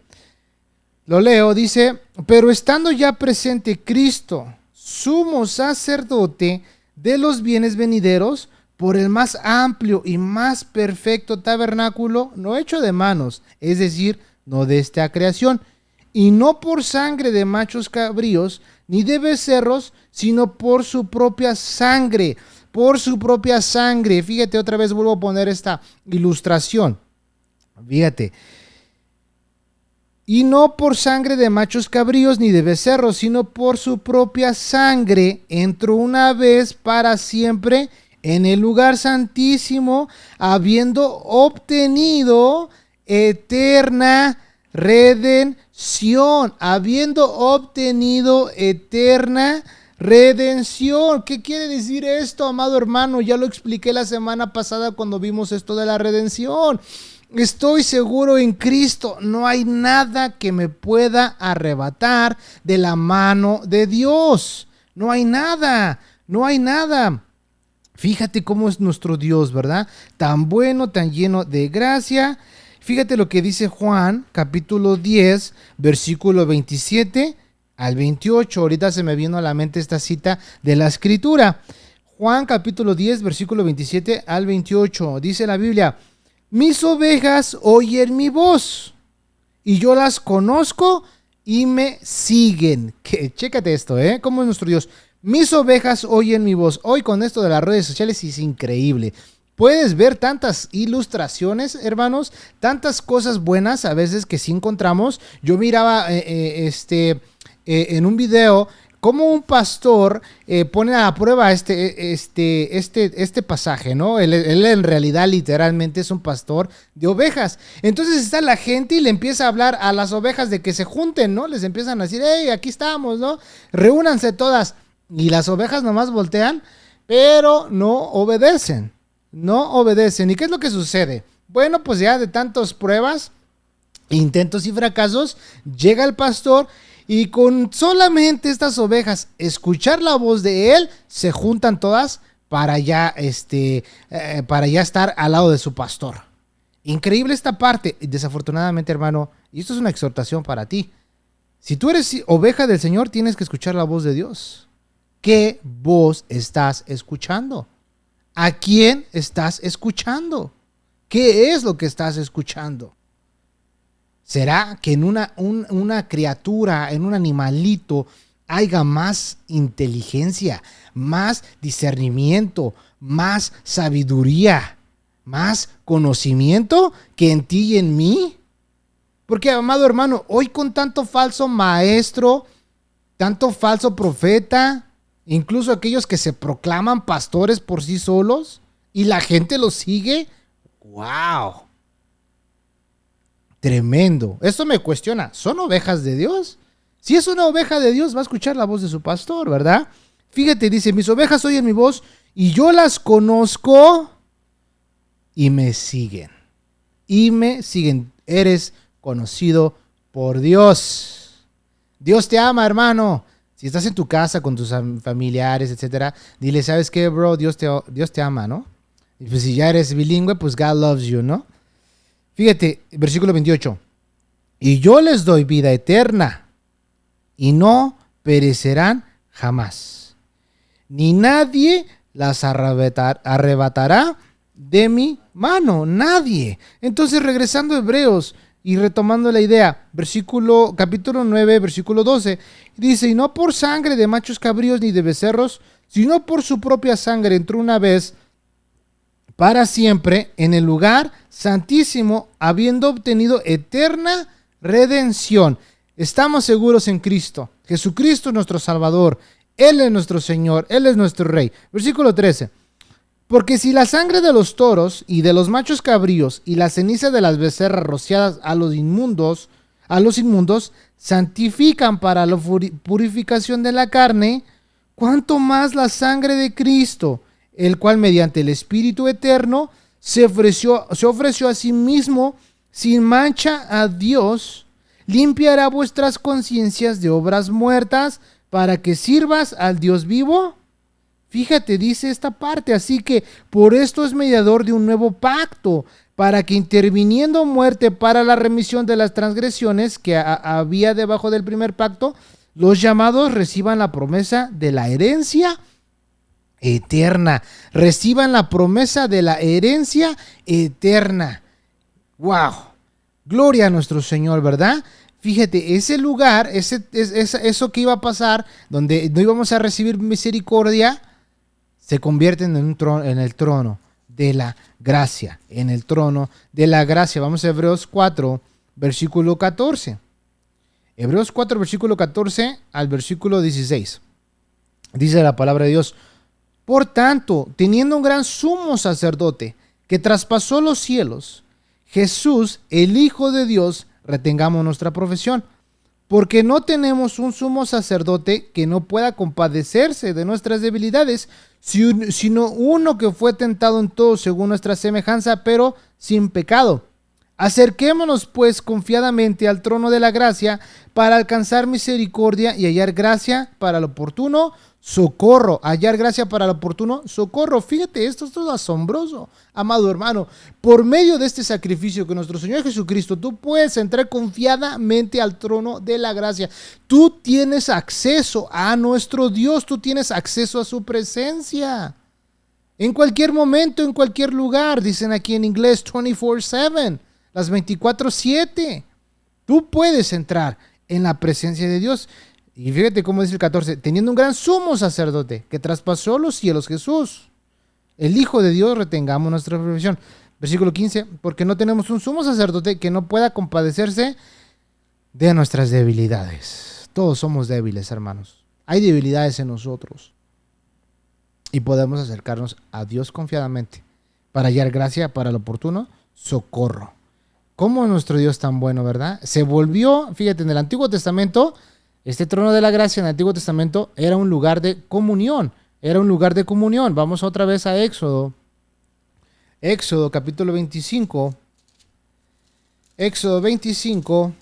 Lo leo, dice: pero estando ya presente Cristo, sumo sacerdote de los bienes venideros, por el más amplio y más perfecto tabernáculo, no hecho de manos, es decir, no de esta creación, y no por sangre de machos cabríos, ni de becerros, sino por su propia sangre. Por su propia sangre. Fíjate, otra vez vuelvo a poner esta ilustración. Fíjate. Y no por sangre de machos cabríos ni de becerros, sino por su propia sangre, entró una vez para siempre en el lugar santísimo, habiendo obtenido eterna redención. Habiendo obtenido eterna redención. ¿Qué quiere decir esto, amado hermano? Ya lo expliqué la semana pasada cuando vimos esto de la redención. Estoy seguro en Cristo. No hay nada que me pueda arrebatar de la mano de Dios. No hay nada. No hay nada. Fíjate cómo es nuestro Dios, ¿verdad? Tan bueno, tan lleno de gracia. Fíjate lo que dice Juan, capítulo 10, versículo 27 al 28. Ahorita se me vino a la mente esta cita de la Escritura. Juan, capítulo 10, versículo 27 al 28. Dice la Biblia: mis ovejas oyen mi voz, y yo las conozco y me siguen. Chécate esto, ¿Cómo es nuestro Dios? Mis ovejas oyen mi voz. Hoy con esto de las redes sociales es increíble. Puedes ver tantas ilustraciones, hermanos, tantas cosas buenas a veces que sí encontramos. Yo miraba en un video cómo un pastor pone a prueba este pasaje, ¿no? Él en realidad literalmente es un pastor de ovejas. Entonces está la gente y le empieza a hablar a las ovejas de que se junten, ¿no? Les empiezan a decir: hey, aquí estamos, ¿no? Reúnanse todas. Y las ovejas nomás voltean, pero no obedecen. No obedecen. ¿Y qué es lo que sucede? Bueno, pues ya de tantas pruebas, intentos y fracasos, llega el pastor y con solamente estas ovejas escuchar la voz de él, se juntan todas para ya estar al lado de su pastor. Increíble esta parte. Desafortunadamente, hermano, y esto es una exhortación para ti. Si tú eres oveja del Señor, tienes que escuchar la voz de Dios. ¿Qué voz estás escuchando? ¿A quién estás escuchando? ¿Qué es lo que estás escuchando? ¿Será que en una criatura, en un animalito, haya más inteligencia, más discernimiento, más sabiduría, más conocimiento que en ti y en mí? Porque, amado hermano, hoy con tanto falso maestro, tanto falso profeta, incluso aquellos que se proclaman pastores por sí solos y la gente los sigue, ¡wow! Tremendo. Esto me cuestiona, ¿son ovejas de Dios? Si es una oveja de Dios, va a escuchar la voz de su pastor, ¿verdad? Fíjate, dice: mis ovejas oyen mi voz y yo las conozco y me siguen. Y me siguen. Eres conocido por Dios. Dios te ama, hermano. Si estás en tu casa con tus familiares, etcétera, dile: ¿sabes qué, bro? Dios te ama, ¿no? Y pues si ya eres bilingüe, pues God loves you, ¿no? Fíjate, versículo 28. Y yo les doy vida eterna y no perecerán jamás. Ni nadie las arrebatará de mi mano, nadie. Entonces, regresando a Hebreos y retomando la idea, capítulo 9, versículo 12, dice, y no por sangre de machos cabríos ni de becerros, sino por su propia sangre entró una vez para siempre en el lugar santísimo, habiendo obtenido eterna redención. Estamos seguros en Cristo. Jesucristo es nuestro Salvador. Él es nuestro Señor. Él es nuestro Rey. Versículo 13. Porque si la sangre de los toros y de los machos cabríos y la ceniza de las becerras rociadas a los inmundos santifican para la purificación de la carne, cuánto más la sangre de Cristo, el cual mediante el Espíritu eterno se ofreció a sí mismo sin mancha a Dios, limpiará vuestras conciencias de obras muertas para que sirvas al Dios vivo. Fíjate, dice esta parte, así que por esto es mediador de un nuevo pacto, para que interviniendo muerte para la remisión de las transgresiones que había debajo del primer pacto, los llamados reciban la promesa de la herencia eterna. Reciban la promesa de la herencia eterna. ¡Wow! Gloria a nuestro Señor, ¿verdad? Fíjate, ese lugar, eso que iba a pasar, donde no íbamos a recibir misericordia, se convierte en el trono de la gracia. En el trono de la gracia. Vamos a Hebreos 4, versículo 14. Hebreos 4, versículo 14 al versículo 16. Dice la palabra de Dios: por tanto, teniendo un gran sumo sacerdote que traspasó los cielos, Jesús, el Hijo de Dios, retengamos nuestra profesión, porque no tenemos un sumo sacerdote que no pueda compadecerse de nuestras debilidades, sino uno que fue tentado en todo según nuestra semejanza, pero sin pecado. Acerquémonos pues confiadamente al trono de la gracia para alcanzar misericordia y hallar gracia para el oportuno socorro. Hallar gracia para el oportuno socorro. Fíjate, esto es todo asombroso, amado hermano. Por medio de este sacrificio que nuestro Señor Jesucristo, tú puedes entrar confiadamente al trono de la gracia. Tú tienes acceso a nuestro Dios, tú tienes acceso a su presencia. En cualquier momento, en cualquier lugar, dicen aquí en inglés 24/7. Las 24/7. Tú puedes entrar en la presencia de Dios. Y fíjate cómo dice el 14. Teniendo un gran sumo sacerdote que traspasó los cielos, Jesús, el Hijo de Dios, retengamos nuestra profesión. Versículo 15. Porque no tenemos un sumo sacerdote que no pueda compadecerse de nuestras debilidades. Todos somos débiles, hermanos. Hay debilidades en nosotros. Y podemos acercarnos a Dios confiadamente para hallar gracia para el oportuno socorro. ¿Cómo nuestro Dios tan bueno, verdad? Se volvió, fíjate, en el Antiguo Testamento, este trono de la gracia en el Antiguo Testamento era un lugar de comunión. Era un lugar de comunión. Vamos otra vez a Éxodo. Éxodo capítulo 25. Éxodo 25.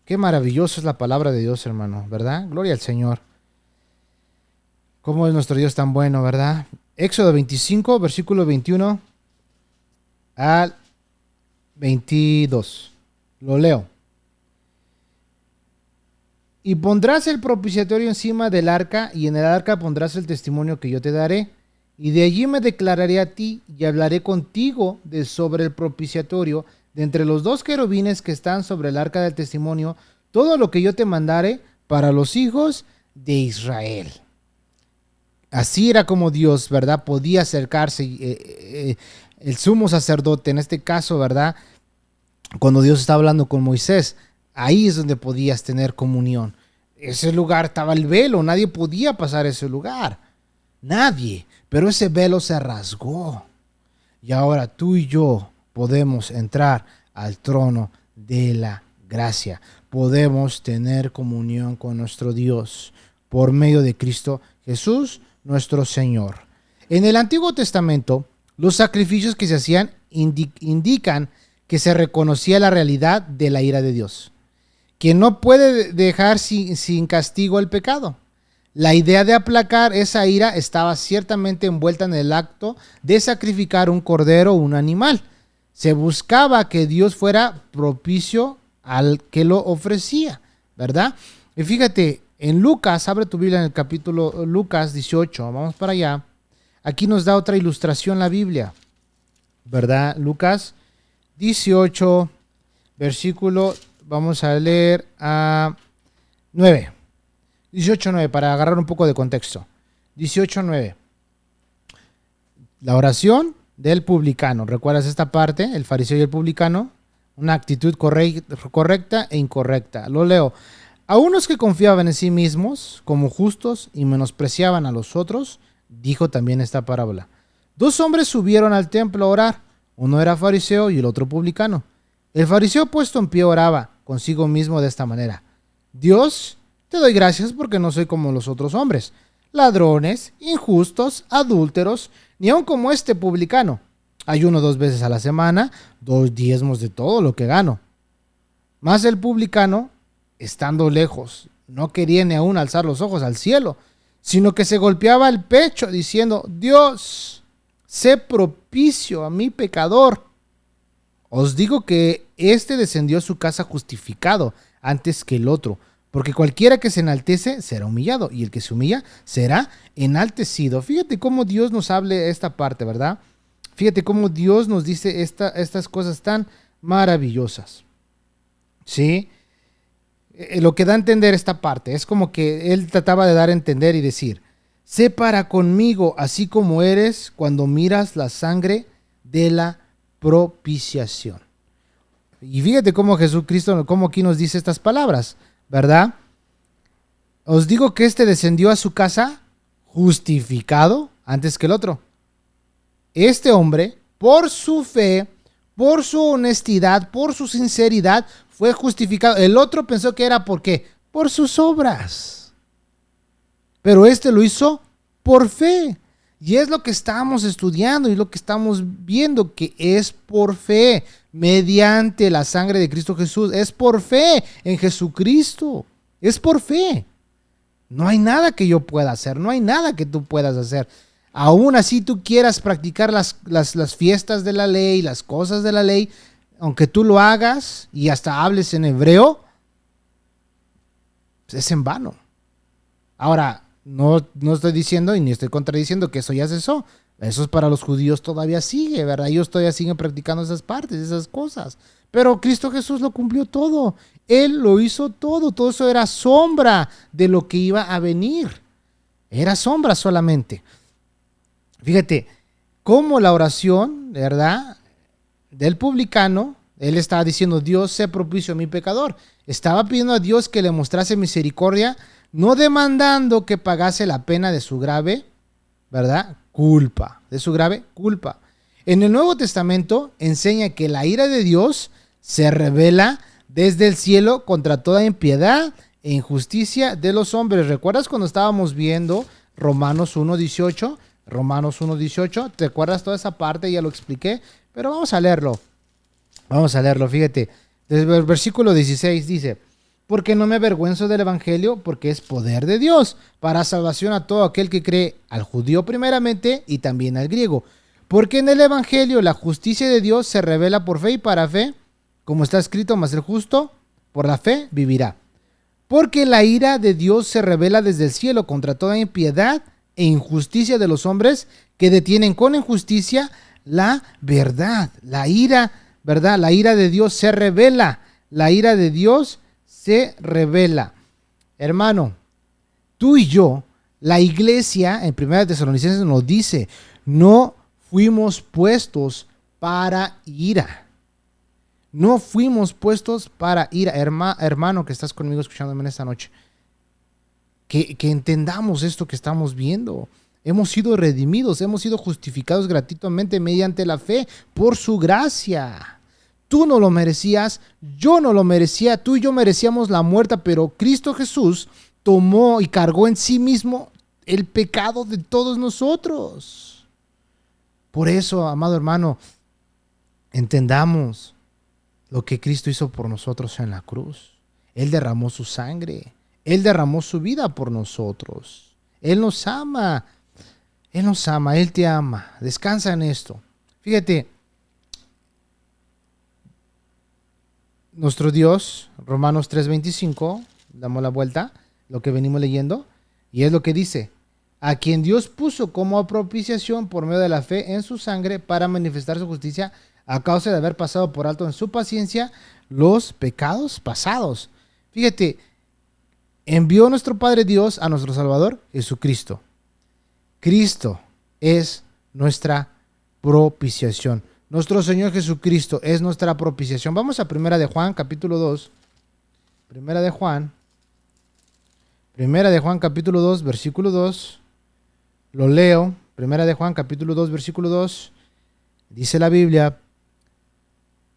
Qué maravilloso es la palabra de Dios, hermano, ¿verdad? Gloria al Señor. ¿Cómo es nuestro Dios tan bueno, verdad? Éxodo 25, versículo 21 al 22. Lo leo. Y pondrás el propiciatorio encima del arca, y en el arca pondrás el testimonio que yo te daré. Y de allí me declararé a ti, y hablaré contigo sobre el propiciatorio, de entre los dos querubines que están sobre el arca del testimonio, todo lo que yo te mandare para los hijos de Israel. Así era como Dios, ¿verdad? Podía acercarse. El sumo sacerdote, en este caso, ¿verdad? Cuando Dios está hablando con Moisés, ahí es donde podías tener comunión. Ese lugar estaba el velo, nadie podía pasar ese lugar. Nadie. Pero ese velo se rasgó. Y ahora tú y yo podemos entrar al trono de la gracia. Podemos tener comunión con nuestro Dios por medio de Cristo Jesús, nuestro Señor. En el Antiguo Testamento, los sacrificios que se hacían indican que se reconocía la realidad de la ira de Dios, que no puede dejar sin castigo el pecado. La idea de aplacar esa ira estaba ciertamente envuelta en el acto de sacrificar un cordero o un animal. Se buscaba que Dios fuera propicio al que lo ofrecía, ¿verdad? Y fíjate, en Lucas, abre tu Biblia en el capítulo Lucas 18, vamos para allá. Aquí nos da otra ilustración la Biblia, ¿verdad? Lucas 18, versículo, vamos a leer a 9. 18:9, para agarrar un poco de contexto. 18:9. La oración del publicano. ¿Recuerdas esta parte? El fariseo y el publicano. Una actitud correcta e incorrecta. Lo leo. A unos que confiaban en sí mismos como justos y menospreciaban a los otros, dijo también esta parábola. 2 hombres subieron al templo a orar. Uno era fariseo y el otro publicano. El fariseo puesto en pie oraba consigo mismo de esta manera. Dios, te doy gracias porque no soy como los otros hombres, ladrones, injustos, adúlteros, ni aun como este publicano. Ayuno 2 veces a la semana, 2 diezmos de todo lo que gano. Mas el publicano, estando lejos, no quería ni aún alzar los ojos al cielo, sino que se golpeaba el pecho diciendo, Dios, sé propicio a mi pecador. Os digo que éste descendió a su casa justificado antes que el otro, porque cualquiera que se enaltece será humillado, y el que se humilla será enaltecido. Fíjate cómo Dios nos hable esta parte, ¿verdad? Fíjate cómo Dios nos dice estas cosas tan maravillosas. ¿Sí? Lo que da a entender esta parte es como que él trataba de dar a entender y decir, sé para conmigo así como eres cuando miras la sangre de la propiciación. Y fíjate cómo Jesucristo, cómo aquí nos dice estas palabras, ¿verdad? Os digo que este descendió a su casa justificado antes que el otro. Este hombre, por su fe, por su honestidad, por su sinceridad, fue justificado. El otro pensó que era ¿por qué? Por sus obras. Pero este lo hizo por fe. Y es lo que estamos estudiando y lo que estamos viendo, que es por fe, mediante la sangre de Cristo Jesús. Es por fe en Jesucristo. Es por fe. No hay nada que yo pueda hacer, no hay nada que tú puedas hacer. Aún así tú quieras practicar las fiestas de la ley, las cosas de la ley, aunque tú lo hagas y hasta hables en hebreo, es en vano. Ahora, no estoy diciendo y ni estoy contradiciendo que eso ya cesó. Eso es para los judíos todavía sigue, ¿verdad? Ellos todavía siguen practicando esas partes, esas cosas. Pero Cristo Jesús lo cumplió todo. Él lo hizo todo. Todo eso era sombra de lo que iba a venir. Era sombra solamente. Fíjate, cómo la oración, ¿verdad?, del publicano, él estaba diciendo, Dios, sé propicio a mi pecador. Estaba pidiendo a Dios que le mostrase misericordia, no demandando que pagase la pena de su grave, ¿verdad?, culpa, de su grave culpa. En el Nuevo Testamento enseña que la ira de Dios se revela desde el cielo contra toda impiedad e injusticia de los hombres. ¿Recuerdas cuando estábamos viendo Romanos 1:18? Romanos 1:18, ¿te acuerdas toda esa parte? Ya lo expliqué, pero vamos a leerlo. Vamos a leerlo, fíjate. Desde el versículo 16 dice, porque no me avergüenzo del evangelio, porque es poder de Dios para salvación a todo aquel que cree, al judío primeramente y también al griego. Porque en el evangelio la justicia de Dios se revela por fe y para fe, como está escrito, mas el justo por la fe vivirá. Porque la ira de Dios se revela desde el cielo contra toda impiedad e injusticia de los hombres que detienen con injusticia la verdad. La ira, ¿verdad? La ira de Dios se revela. La ira de Dios se revela. Hermano, tú y yo, la iglesia en 1 Tesalonicenses nos dice, no fuimos puestos para ira. No fuimos puestos para ira. Hermano que estás conmigo escuchándome en esta noche. Que entendamos esto que estamos viendo. Hemos sido redimidos, hemos sido justificados gratuitamente mediante la fe por su gracia. Tú no lo merecías, yo no lo merecía, tú y yo merecíamos la muerte, pero Cristo Jesús tomó y cargó en sí mismo el pecado de todos nosotros. Por eso, amado hermano, entendamos lo que Cristo hizo por nosotros en la cruz. Él derramó su sangre. Él derramó su vida por nosotros. Él nos ama. Él nos ama. Él te ama. Descansa en esto. Fíjate. Nuestro Dios, Romanos 3:25, damos la vuelta, lo que venimos leyendo, y es lo que dice: a quien Dios puso como propiciación por medio de la fe en su sangre para manifestar su justicia a causa de haber pasado por alto en su paciencia los pecados pasados. Fíjate, envió nuestro Padre Dios a nuestro Salvador Jesucristo. Cristo es nuestra propiciación. Nuestro Señor Jesucristo es nuestra propiciación. Vamos a Primera de Juan, capítulo 2. Primera de Juan, capítulo 2, versículo 2. Lo leo. Primera de Juan, capítulo 2, versículo 2. Dice la Biblia: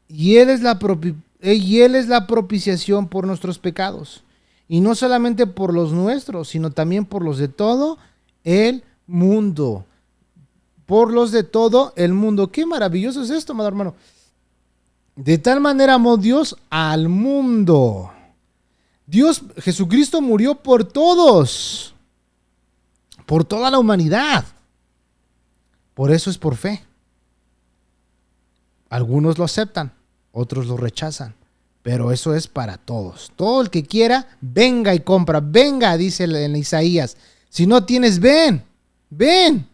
y Él es la propiciación por nuestros pecados. Y no solamente por los nuestros, sino también por los de todo el mundo. Por los de todo el mundo. Qué maravilloso es esto, amado hermano. De tal manera amó Dios al mundo. Jesucristo murió por todos. Por toda la humanidad. Por eso es por fe. Algunos lo aceptan, otros lo rechazan. Pero eso es para todos. Todo el que quiera, venga y compra. Venga, dice en Isaías. Si no tienes, ven. Ven.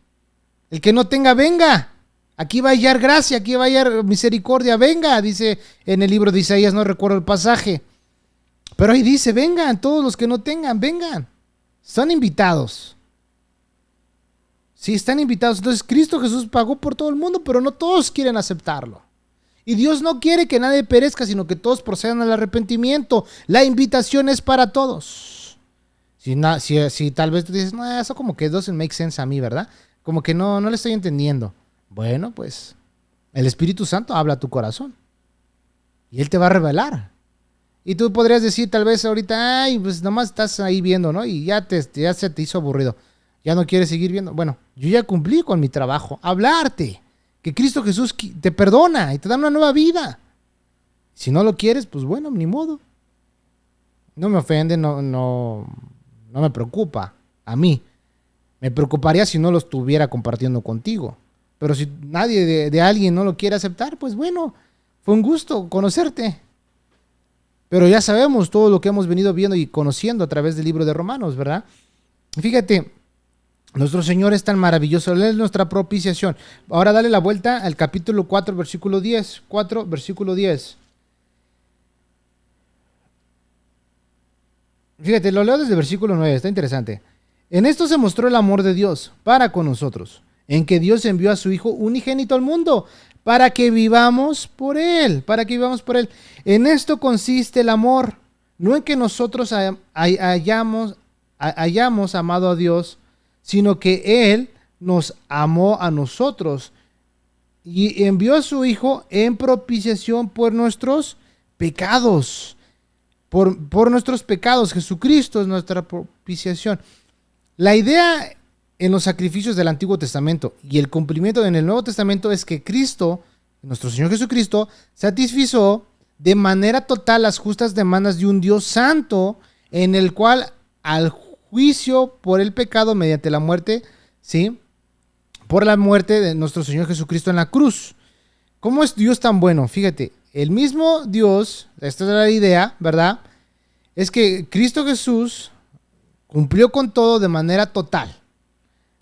El que no tenga, venga. Aquí va a hallar gracia, aquí va a hallar misericordia. Venga, dice en el libro de Isaías, no recuerdo el pasaje. Pero ahí dice, vengan, todos los que no tengan, vengan. Están invitados. Sí, están invitados. Entonces Cristo Jesús pagó por todo el mundo, pero no todos quieren aceptarlo. Y Dios no quiere que nadie perezca, sino que todos procedan al arrepentimiento. La invitación es para todos. Si tal vez tú dices, no, eso como que doesn't make sense a mí, ¿verdad? Como que no le estoy entendiendo. Bueno, pues el Espíritu Santo habla a tu corazón. Y Él te va a revelar. Y tú podrías decir tal vez ahorita, ay, pues nomás estás ahí viendo, ¿no? Y ya se te hizo aburrido. Ya no quieres seguir viendo. Bueno, yo ya cumplí con mi trabajo. Hablarte. Que Cristo Jesús te perdona y te da una nueva vida. Si no lo quieres, pues bueno, ni modo. No me ofende, no me preocupa a mí. Me preocuparía si no lo estuviera compartiendo contigo. Pero si nadie de alguien no lo quiere aceptar, pues bueno, fue un gusto conocerte. Pero ya sabemos todo lo que hemos venido viendo y conociendo a través del libro de Romanos, ¿verdad? Fíjate, nuestro Señor es tan maravilloso, Él es nuestra propiciación. Ahora dale la vuelta al capítulo 4, versículo 10. 4, versículo 10. Fíjate, lo leo desde el versículo 9, está interesante. En esto se mostró el amor de Dios para con nosotros, en que Dios envió a su Hijo unigénito al mundo, para que vivamos por Él, En esto consiste el amor, no en que nosotros hayamos amado a Dios, sino que Él nos amó a nosotros y envió a su Hijo en propiciación por nuestros pecados. Por nuestros pecados, Jesucristo es nuestra propiciación. La idea en los sacrificios del Antiguo Testamento y el cumplimiento en el Nuevo Testamento es que Cristo, nuestro Señor Jesucristo, satisfizo de manera total las justas demandas de un Dios santo, en el cual al juicio por el pecado mediante la muerte, ¿sí? Por la muerte de nuestro Señor Jesucristo en la cruz. ¿Cómo es Dios tan bueno? Fíjate, el mismo Dios, esta es la idea, ¿verdad? Es que Cristo Jesús cumplió con todo de manera total.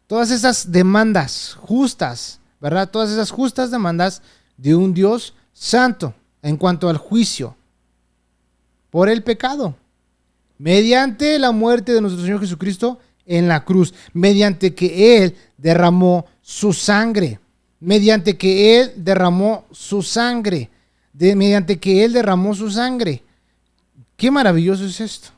Todas esas demandas justas, ¿verdad? Todas esas justas demandas de un Dios santo en cuanto al juicio por el pecado. Mediante la muerte de nuestro Señor Jesucristo en la cruz. Mediante que Él derramó su sangre. Mediante que Él derramó su sangre. Mediante que Él derramó su sangre. Qué maravilloso es esto.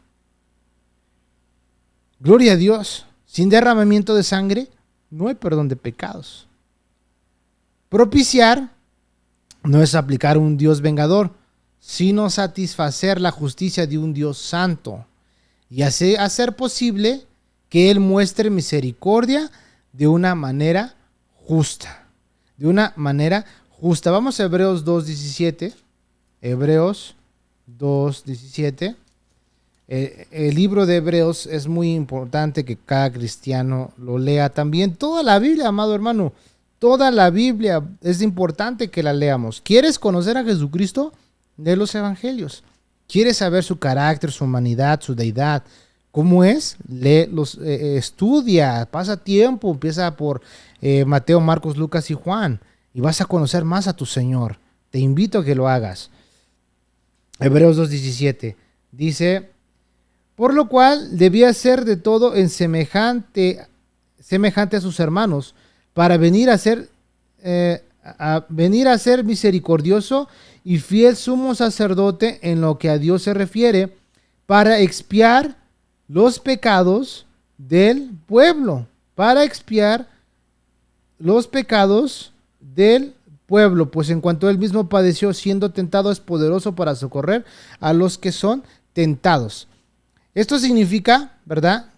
Gloria a Dios. Sin derramamiento de sangre no hay perdón de pecados. Propiciar no es aplicar un Dios vengador, sino satisfacer la justicia de un Dios santo y hacer posible que Él muestre misericordia de una manera justa. De una manera justa. Vamos a Hebreos 2:17. Hebreos 2:17. El libro de Hebreos es muy importante que cada cristiano lo lea también. Toda la Biblia, amado hermano, toda la Biblia es importante que la leamos. ¿Quieres conocer a Jesucristo? Lee los evangelios. ¿Quieres saber su carácter, su humanidad, su deidad? ¿Cómo es? Léelos, estudia, pasa tiempo, empieza por Mateo, Marcos, Lucas y Juan y vas a conocer más a tu Señor. Te invito a que lo hagas. Hebreos 2:17 dice, por lo cual debía ser de todo en semejante a sus hermanos, para venir a ser misericordioso y fiel sumo sacerdote en lo que a Dios se refiere, para expiar los pecados del pueblo, pues en cuanto él mismo padeció siendo tentado, es poderoso para socorrer a los que son tentados. Esto significa, ¿verdad?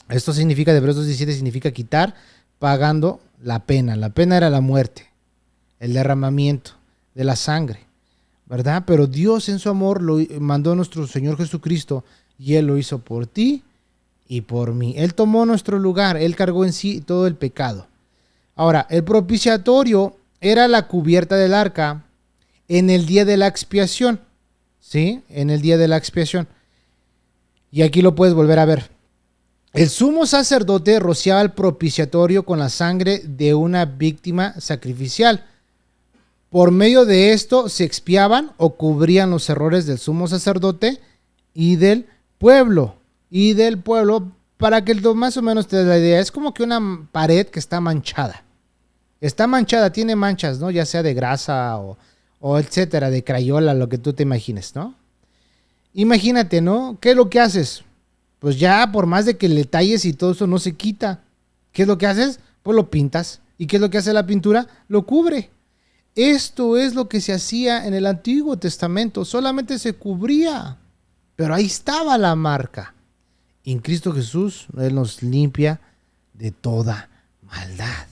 Esto significa, de Hebreos 2:17 significa quitar, pagando la pena. La pena era la muerte, el derramamiento de la sangre, ¿verdad? Pero Dios en su amor lo mandó a nuestro Señor Jesucristo y Él lo hizo por ti y por mí. Él tomó nuestro lugar, Él cargó en sí todo el pecado. Ahora, el propiciatorio era la cubierta del arca en el día de la expiación, ¿sí? En el día de la expiación. Y aquí lo puedes volver a ver. El sumo sacerdote rociaba el propiciatorio con la sangre de una víctima sacrificial. Por medio de esto se expiaban o cubrían los errores del sumo sacerdote y del pueblo. Para que más o menos te dé la idea, es como que una pared que está manchada. Está manchada, tiene manchas, ¿no? Ya sea de grasa o etcétera, de crayola, lo que tú te imagines, ¿no? Imagínate, ¿no? ¿Qué es lo que haces? Pues ya, por más de que le talles y todo eso no se quita. ¿Qué es lo que haces? Pues lo pintas. ¿Y qué es lo que hace la pintura? Lo cubre. Esto es lo que se hacía en el Antiguo Testamento. Solamente se cubría. Pero ahí estaba la marca. Y en Cristo Jesús, Él nos limpia de toda maldad.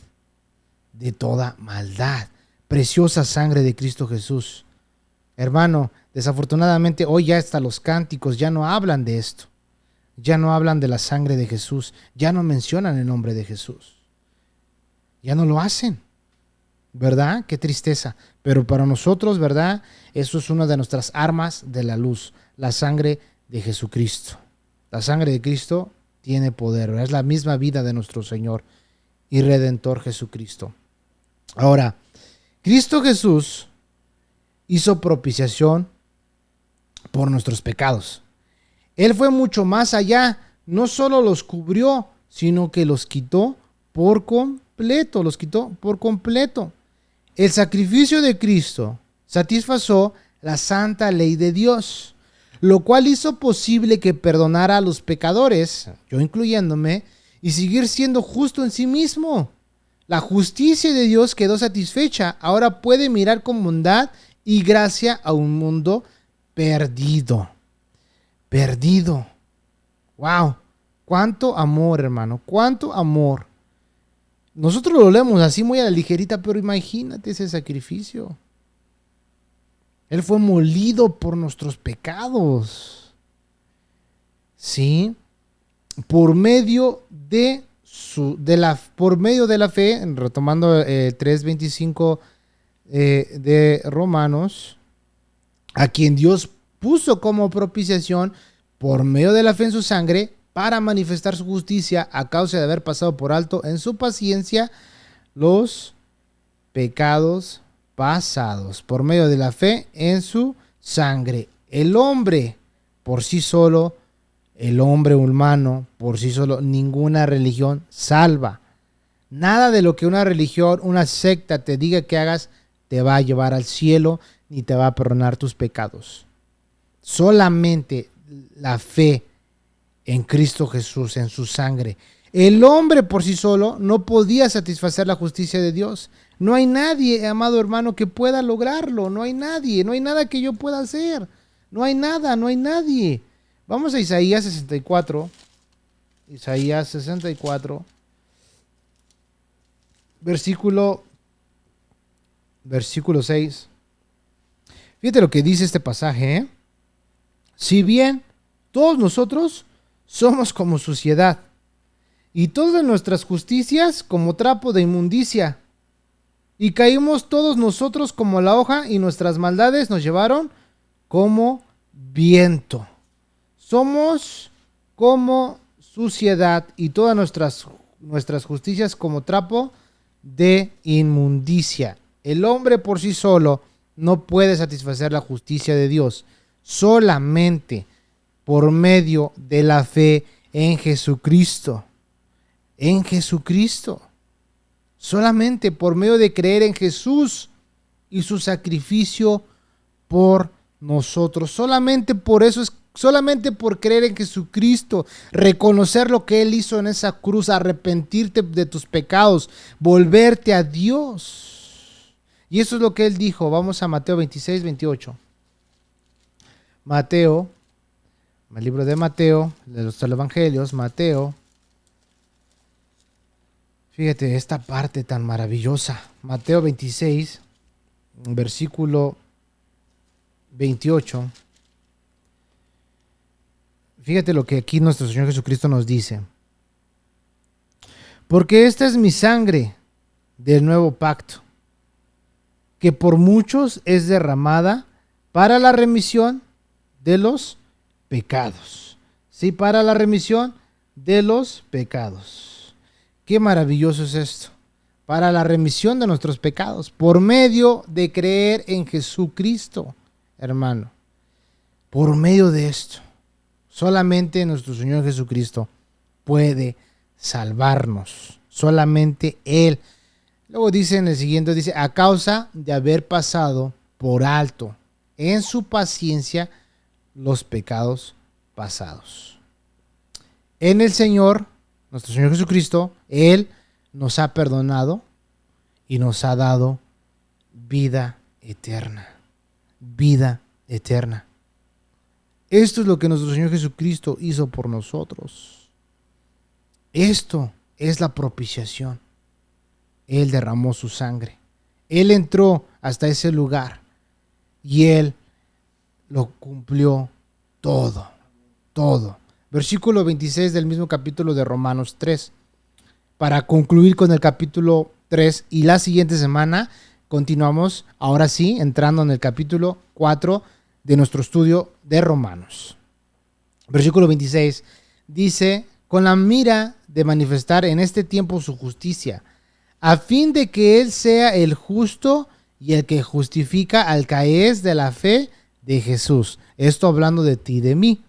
De toda maldad. Preciosa sangre de Cristo Jesús. Hermano, desafortunadamente hoy ya hasta los cánticos ya no hablan de esto. Ya no hablan de la sangre de Jesús. Ya no mencionan el nombre de Jesús. Ya no lo hacen. ¿Verdad? Qué tristeza. Pero para nosotros, ¿verdad? Eso es una de nuestras armas de la luz. La sangre de Jesucristo. La sangre de Cristo tiene poder, ¿verdad? Es la misma vida de nuestro Señor y Redentor Jesucristo. Ahora, Cristo Jesús hizo propiciación por nuestros pecados. Él fue mucho más allá. No solo los cubrió, sino que los quitó por completo. El sacrificio de Cristo satisfació la santa ley de Dios, lo cual hizo posible que perdonara a los pecadores, yo incluyéndome, y seguir siendo justo en sí mismo. La justicia de Dios quedó satisfecha. Ahora puede mirar con bondad y gracia a un mundo perdido. Perdido. Wow. Cuánto amor, hermano. Cuánto amor. Nosotros lo leemos así muy a la ligerita, pero imagínate ese sacrificio. Él fue molido por nuestros pecados. ¿Sí? Por medio de la fe, retomando el 3:25 de Romanos, a quien Dios puso como propiciación por medio de la fe en su sangre, para manifestar su justicia a causa de haber pasado por alto en su paciencia los pecados pasados, por medio de la fe en su sangre. El hombre humano, por sí solo, ninguna religión salva. Nada de lo que una religión, una secta te diga que hagas, te va a llevar al cielo, ni te va a perdonar tus pecados. Solamente la fe en Cristo Jesús, en su sangre. El hombre por sí solo no podía satisfacer la justicia de Dios. No hay nadie, amado hermano, que pueda lograrlo. No hay nadie, no hay nada que yo pueda hacer. No hay nada, no hay nadie. Vamos a Isaías 64. Isaías 64. Versículo 6. Fíjate lo que dice este pasaje, ¿eh? Si bien todos nosotros somos como suciedad, y todas nuestras justicias como trapo de inmundicia, y caímos todos nosotros como la hoja, y nuestras maldades nos llevaron como viento. Somos como suciedad y todas nuestras justicias como trapo de inmundicia. El hombre por sí solo no puede satisfacer la justicia de Dios. Solamente por medio de la fe en Jesucristo. En Jesucristo. Solamente por medio de creer en Jesús y su sacrificio por nosotros. Solamente por eso solamente por creer en Jesucristo, reconocer lo que Él hizo en esa cruz, arrepentirte de tus pecados, volverte a Dios. Y eso es lo que Él dijo. Vamos a Mateo 26, 28. Mateo, el libro de Mateo, de los evangelios, Mateo. Fíjate esta parte tan maravillosa. Mateo 26, versículo 28. Fíjate lo que aquí nuestro Señor Jesucristo nos dice. Porque esta es mi sangre del nuevo pacto, que por muchos es derramada para la remisión de los pecados. Sí, para la remisión de los pecados. Qué maravilloso es esto. Para la remisión de nuestros pecados, por medio de creer en Jesucristo, hermano. Por medio de esto. Solamente nuestro Señor Jesucristo puede salvarnos. Solamente Él. Luego dice en el siguiente, dice, a causa de haber pasado por alto en su paciencia los pecados pasados. En el Señor, nuestro Señor Jesucristo, Él nos ha perdonado y nos ha dado vida eterna. Vida eterna. Esto es lo que nuestro Señor Jesucristo hizo por nosotros. Esto es la propiciación. Él derramó su sangre. Él entró hasta ese lugar y Él lo cumplió todo. Todo. Versículo 26 del mismo capítulo de Romanos 3. Para concluir con el capítulo 3 y la siguiente semana continuamos, ahora sí, entrando en el capítulo 4 de nuestro estudio de Romanos. Versículo 26 dice, con la mira de manifestar en este tiempo su justicia, a fin de que Él sea el justo y el que justifica al que es de la fe de Jesús. Esto hablando de ti y de mí.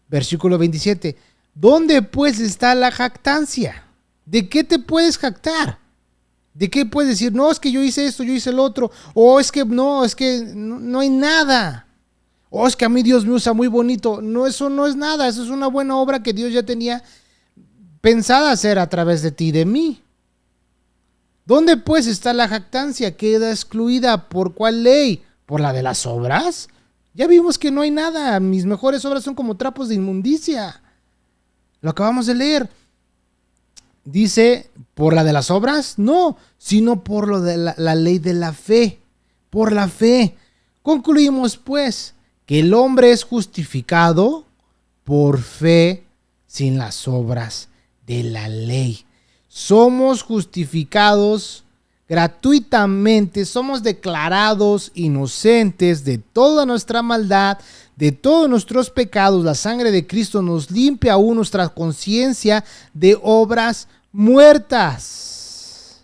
Versículo 27, ¿dónde pues está la jactancia? ¿De qué te puedes jactar? ¿De qué puedes decir? No, es que yo hice esto, yo hice el otro. O es que no hay nada. O es que a mí Dios me usa muy bonito. No, eso no es nada. Eso es una buena obra que Dios ya tenía pensada hacer a través de ti y de mí. ¿Dónde pues está la jactancia? Queda excluida. ¿Por cuál ley? ¿Por la de las obras? Ya vimos que no hay nada. Mis mejores obras son como trapos de inmundicia. Lo acabamos de leer. Dice, ¿por la de las obras? No, sino por lo de la ley de la fe. Por la fe. Concluimos pues que el hombre es justificado por fe sin las obras de la ley. Somos justificados gratuitamente, somos declarados inocentes de toda nuestra maldad, de todos nuestros pecados. La sangre de Cristo nos limpia aún nuestra conciencia de obras muertas.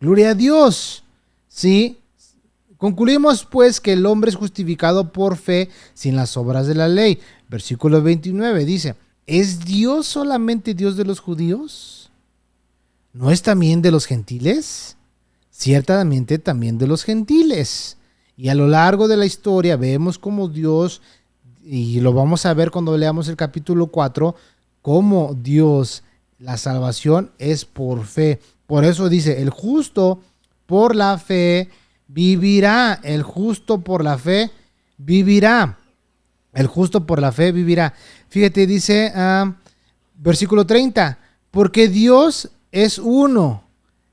Gloria a Dios. ¿Sí? Concluimos pues que el hombre es justificado por fe sin las obras de la ley. Versículo 29 dice, ¿es Dios solamente Dios de los judíos? ¿No es también de los gentiles? Ciertamente también de los gentiles. Y a lo largo de la historia vemos cómo Dios, y lo vamos a ver cuando leamos el capítulo 4, cómo Dios, la salvación es por fe. Por eso dice, el justo por la fe vivirá. El justo por la fe vivirá. El justo por la fe vivirá. Fíjate, dice versículo 30, porque Dios es uno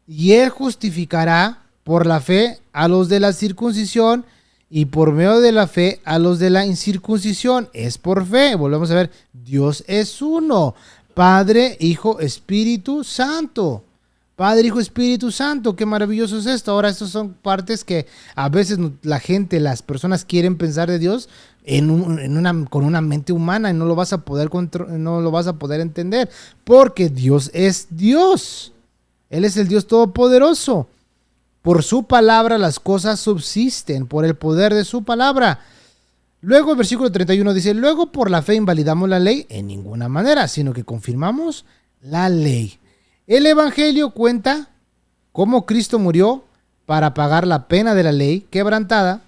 y Él justificará por la fe a los de la circuncisión y por medio de la fe a los de la incircuncisión. Es por fe. Volvemos a ver, Dios es uno. Padre, Hijo, Espíritu Santo. Padre, Hijo, Espíritu Santo, qué maravilloso es esto. Ahora, estas son partes que a veces la gente, las personas quieren pensar de Dios con una mente humana y no lo vas a poder no lo vas a poder entender, porque Dios es Dios. Él es el Dios todopoderoso. Por su palabra las cosas subsisten, por el poder de su palabra. Luego el versículo 31 dice, luego por la fe invalidamos la ley en ninguna manera, sino que confirmamos la ley. El Evangelio cuenta cómo Cristo murió para pagar la pena de la ley quebrantada.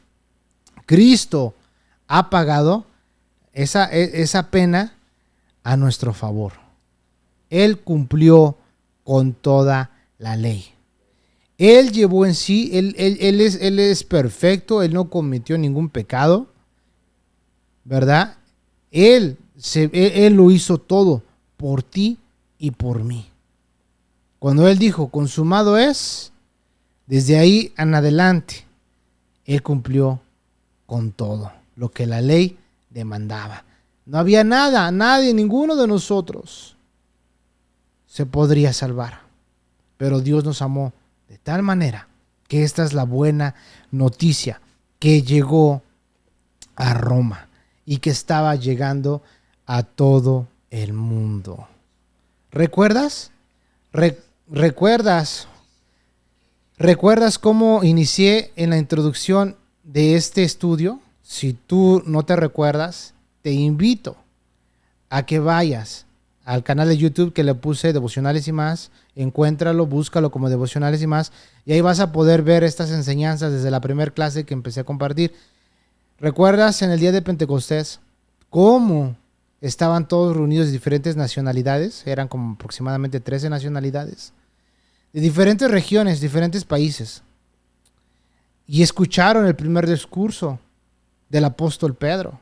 Cristo ha pagado esa pena a nuestro favor. Él cumplió con toda la ley. Él llevó en sí, él es perfecto, Él no cometió ningún pecado, ¿verdad? Él lo hizo todo por ti y por mí. Cuando Él dijo, consumado es, desde ahí en adelante, Él cumplió con todo lo que la ley demandaba. No había nada, nadie, ninguno de nosotros se podría salvar. Pero Dios nos amó de tal manera que esta es la buena noticia que llegó a Roma y que estaba llegando a todo el mundo. ¿Recuerdas? ¿Recuerdas cómo inicié en la introducción de este estudio? Si tú no te recuerdas, te invito a que vayas al canal de YouTube que le puse Devocionales y Más. Encuéntralo, búscalo como Devocionales y Más. Y ahí vas a poder ver estas enseñanzas desde la primera clase que empecé a compartir. ¿Recuerdas en el día de Pentecostés cómo estaban todos reunidos de diferentes nacionalidades? Eran como aproximadamente 13 nacionalidades. De diferentes regiones, diferentes países. Y escucharon el primer discurso del apóstol Pedro.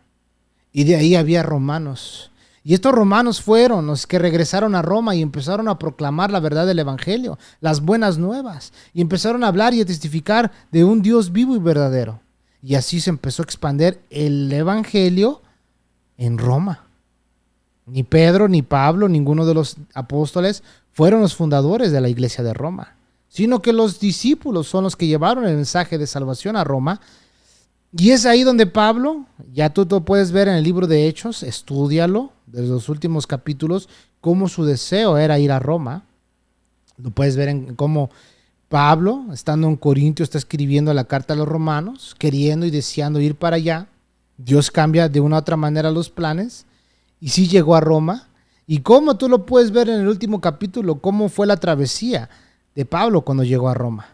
Y de ahí había romanos. Y estos romanos fueron los que regresaron a Roma y empezaron a proclamar la verdad del Evangelio, las buenas nuevas. Y empezaron a hablar y a testificar de un Dios vivo y verdadero. Y así se empezó a expandir el Evangelio en Roma. Ni Pedro, ni Pablo, ninguno de los apóstoles fueron los fundadores de la iglesia de Roma, sino que los discípulos son los que llevaron el mensaje de salvación a Roma. Y es ahí donde Pablo, ya tú lo puedes ver en el libro de Hechos, estúdialo, desde los últimos capítulos, cómo su deseo era ir a Roma. Lo puedes ver en cómo Pablo, estando en Corintio, está escribiendo la carta a los romanos, queriendo y deseando ir para allá. Dios cambia de una u otra manera los planes, y sí llegó a Roma. Y cómo tú lo puedes ver en el último capítulo, cómo fue la travesía de Pablo cuando llegó a Roma.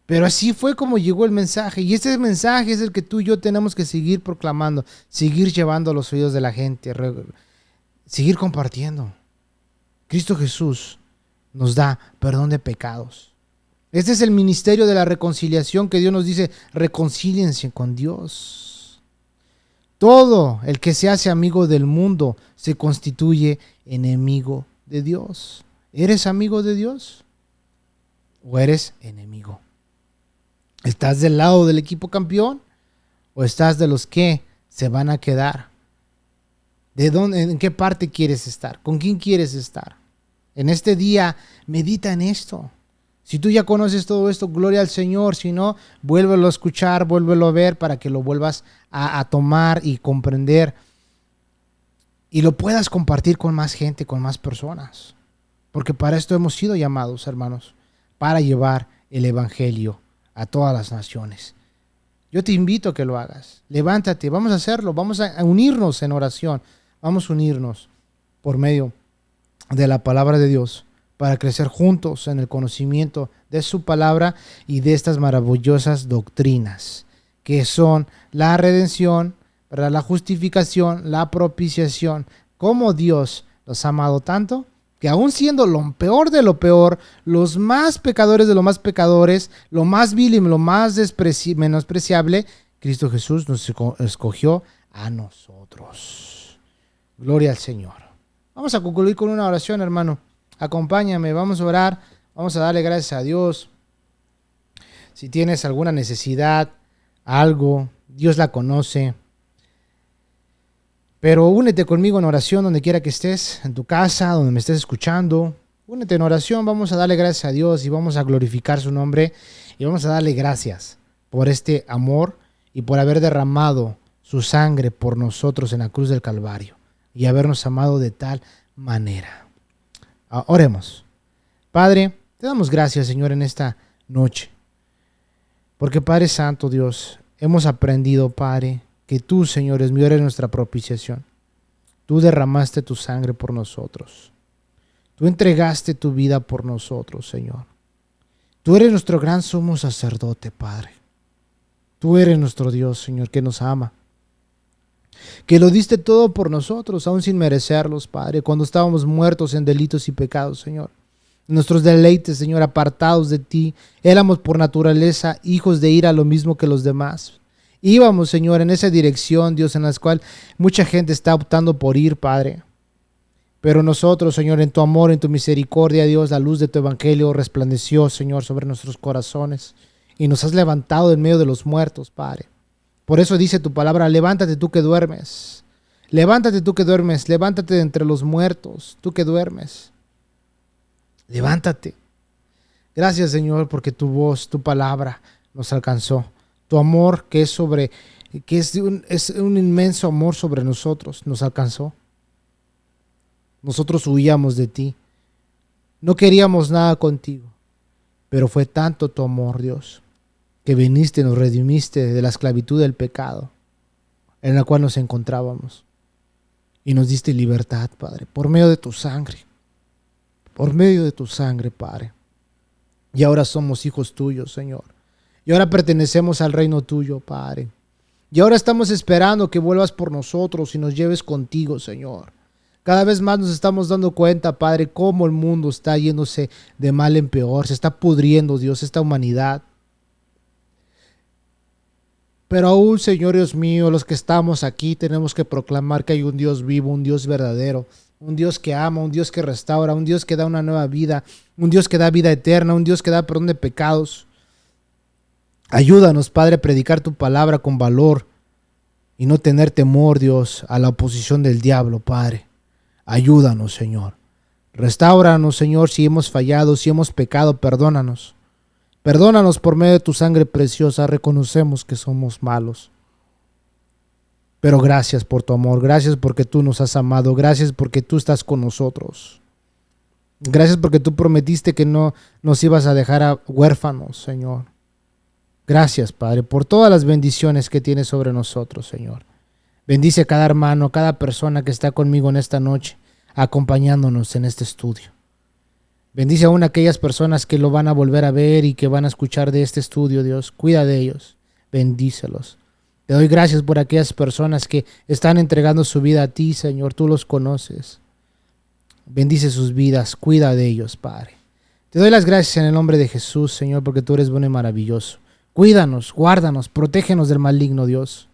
Pero así fue como llegó el mensaje. Y este mensaje es el que tú y yo tenemos que seguir proclamando, seguir llevando a los oídos de la gente, seguir compartiendo. Cristo Jesús nos da perdón de pecados. Este es el ministerio de la reconciliación que Dios nos dice, reconcíliense con Dios. Todo el que se hace amigo del mundo se constituye enemigo de Dios. ¿Eres amigo de Dios o eres enemigo? ¿Estás del lado del equipo campeón o estás de los que se van a quedar? ¿En qué parte quieres estar? ¿Con quién quieres estar? En este día, medita en esto. Si tú ya conoces todo esto, gloria al Señor. Si no, vuélvelo a escuchar, vuélvelo a ver para que lo vuelvas a tomar y comprender. Y lo puedas compartir con más gente, con más personas. Porque para esto hemos sido llamados, hermanos, para llevar el Evangelio a todas las naciones. Yo te invito a que lo hagas. Levántate, vamos a hacerlo, vamos a unirnos en oración. Vamos a unirnos por medio de la palabra de Dios para crecer juntos en el conocimiento de su palabra y de estas maravillosas doctrinas que son la redención, ¿verdad? La justificación, la propiciación, cómo Dios los ha amado tanto que aún siendo lo peor de lo peor, los más pecadores de los más pecadores, lo más vil y lo más menospreciable, Cristo Jesús nos escogió a nosotros. Gloria al Señor. Vamos a concluir con una oración, hermano. Acompáñame, vamos a orar, vamos a darle gracias a Dios. Si tienes alguna necesidad, algo, Dios la conoce. Pero únete conmigo en oración donde quiera que estés, en tu casa, donde me estés escuchando. únete en oración, vamos a darle gracias a Dios y vamos a glorificar su nombre y vamos a darle gracias por este amor y por haber derramado su sangre por nosotros en la cruz del Calvario y habernos amado de tal manera. Oremos. Padre, te damos gracias, Señor, en esta noche, porque Padre Santo, Dios, hemos aprendido, Padre, que tú, Señor, eres nuestra propiciación. Tú derramaste tu sangre por nosotros. Tú entregaste tu vida por nosotros, Señor. Tú eres nuestro gran sumo sacerdote, Padre. Tú eres nuestro Dios, Señor, que nos ama. Que lo diste todo por nosotros, aún sin merecerlos, Padre, cuando estábamos muertos en delitos y pecados, Señor. Nuestros deleites, Señor, apartados de ti, éramos por naturaleza hijos de ira, lo mismo que los demás. Íbamos, Señor, en esa dirección, Dios, en la cual mucha gente está optando por ir, Padre. Pero nosotros, Señor, en tu amor, en tu misericordia, Dios, la luz de tu evangelio resplandeció, Señor, sobre nuestros corazones. Y nos has levantado en medio de los muertos, Padre. Por eso dice tu palabra, levántate tú que duermes. Levántate tú que duermes, levántate de entre los muertos, tú que duermes. Levántate. Gracias, Señor, porque tu voz, tu palabra nos alcanzó. Tu amor, que es un inmenso amor sobre nosotros, nos alcanzó. Nosotros huíamos de ti. No queríamos nada contigo. Pero fue tanto tu amor, Dios, que viniste y nos redimiste de la esclavitud del pecado en la cual nos encontrábamos. Y nos diste libertad, Padre, por medio de tu sangre. Por medio de tu sangre, Padre. Y ahora somos hijos tuyos, Señor. Y ahora pertenecemos al reino tuyo, Padre. Y ahora estamos esperando que vuelvas por nosotros y nos lleves contigo, Señor. Cada vez más nos estamos dando cuenta, Padre, cómo el mundo está yéndose de mal en peor. Se está pudriendo, Dios, esta humanidad. Pero aún, Señor Dios mío, los que estamos aquí tenemos que proclamar que hay un Dios vivo, un Dios verdadero, un Dios que ama, un Dios que restaura, un Dios que da una nueva vida, un Dios que da vida eterna, un Dios que da perdón de pecados. Ayúdanos, Padre, a predicar tu palabra con valor y no tener temor, Dios, a la oposición del diablo, Padre. Ayúdanos, Señor. Restáuranos, Señor, si hemos fallado, si hemos pecado, perdónanos. Perdónanos por medio de tu sangre preciosa, reconocemos que somos malos. Pero gracias por tu amor, gracias porque tú nos has amado, gracias porque tú estás con nosotros. Gracias porque tú prometiste que no nos ibas a dejar huérfanos, Señor. Gracias, Padre, por todas las bendiciones que tienes sobre nosotros, Señor. Bendice a cada hermano, a cada persona que está conmigo en esta noche, acompañándonos en este estudio. Bendice aún a aquellas personas que lo van a volver a ver y que van a escuchar de este estudio, Dios. Cuida de ellos, bendícelos. Te doy gracias por aquellas personas que están entregando su vida a ti, Señor. Tú los conoces. Bendice sus vidas, cuida de ellos, Padre. Te doy las gracias en el nombre de Jesús, Señor, porque tú eres bueno y maravilloso. Cuídanos, guárdanos, protégenos del maligno, Dios.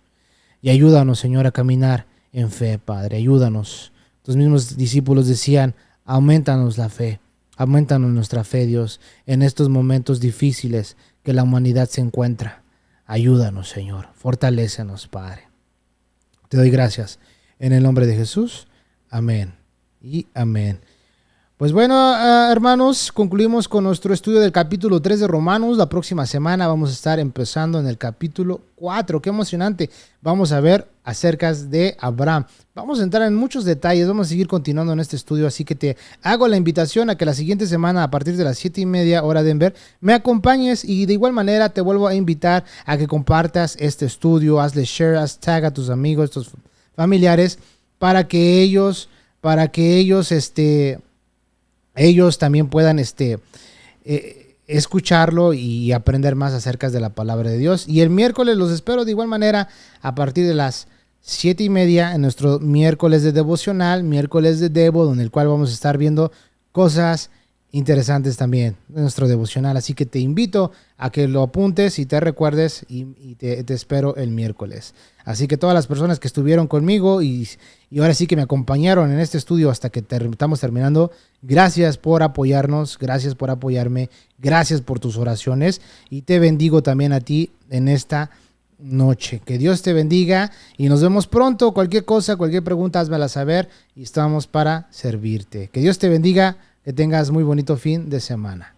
Y ayúdanos, Señor, a caminar en fe, Padre. Ayúdanos. Tus mismos discípulos decían, aumentanos la fe. Aumentanos nuestra fe, Dios, en estos momentos difíciles que la humanidad se encuentra. Ayúdanos, Señor. Fortalécenos, Padre. Te doy gracias en el nombre de Jesús. Amén y amén. Pues bueno, hermanos, concluimos con nuestro estudio del capítulo 3 de Romanos. La próxima semana vamos a estar empezando en el capítulo 4. ¡Qué emocionante! Vamos a ver acerca de Abraham. Vamos a entrar en muchos detalles, vamos a seguir continuando en este estudio, así que te hago la invitación a que la siguiente semana, a partir de las 7:30 hora de Denver, me acompañes y de igual manera te vuelvo a invitar a que compartas este estudio, hazle share, haz tag a tus amigos, tus familiares, para que ellos también puedan escucharlo y aprender más acerca de la palabra de Dios. Y el miércoles los espero de igual manera a partir de las 7:30 en nuestro miércoles de devocional, miércoles de Devo, donde el cual vamos a estar viendo cosas interesantes también de nuestro devocional. Así que te invito a que lo apuntes y te recuerdes y te espero el miércoles. Así que todas las personas que estuvieron conmigo y ahora sí que me acompañaron en este estudio hasta que estamos terminando, gracias por apoyarnos, gracias por apoyarme, gracias por tus oraciones y te bendigo también a ti en esta noche. Que Dios te bendiga y nos vemos pronto. Cualquier cosa, cualquier pregunta, házmela saber y estamos para servirte. Que Dios te bendiga. Que tengas muy bonito fin de semana.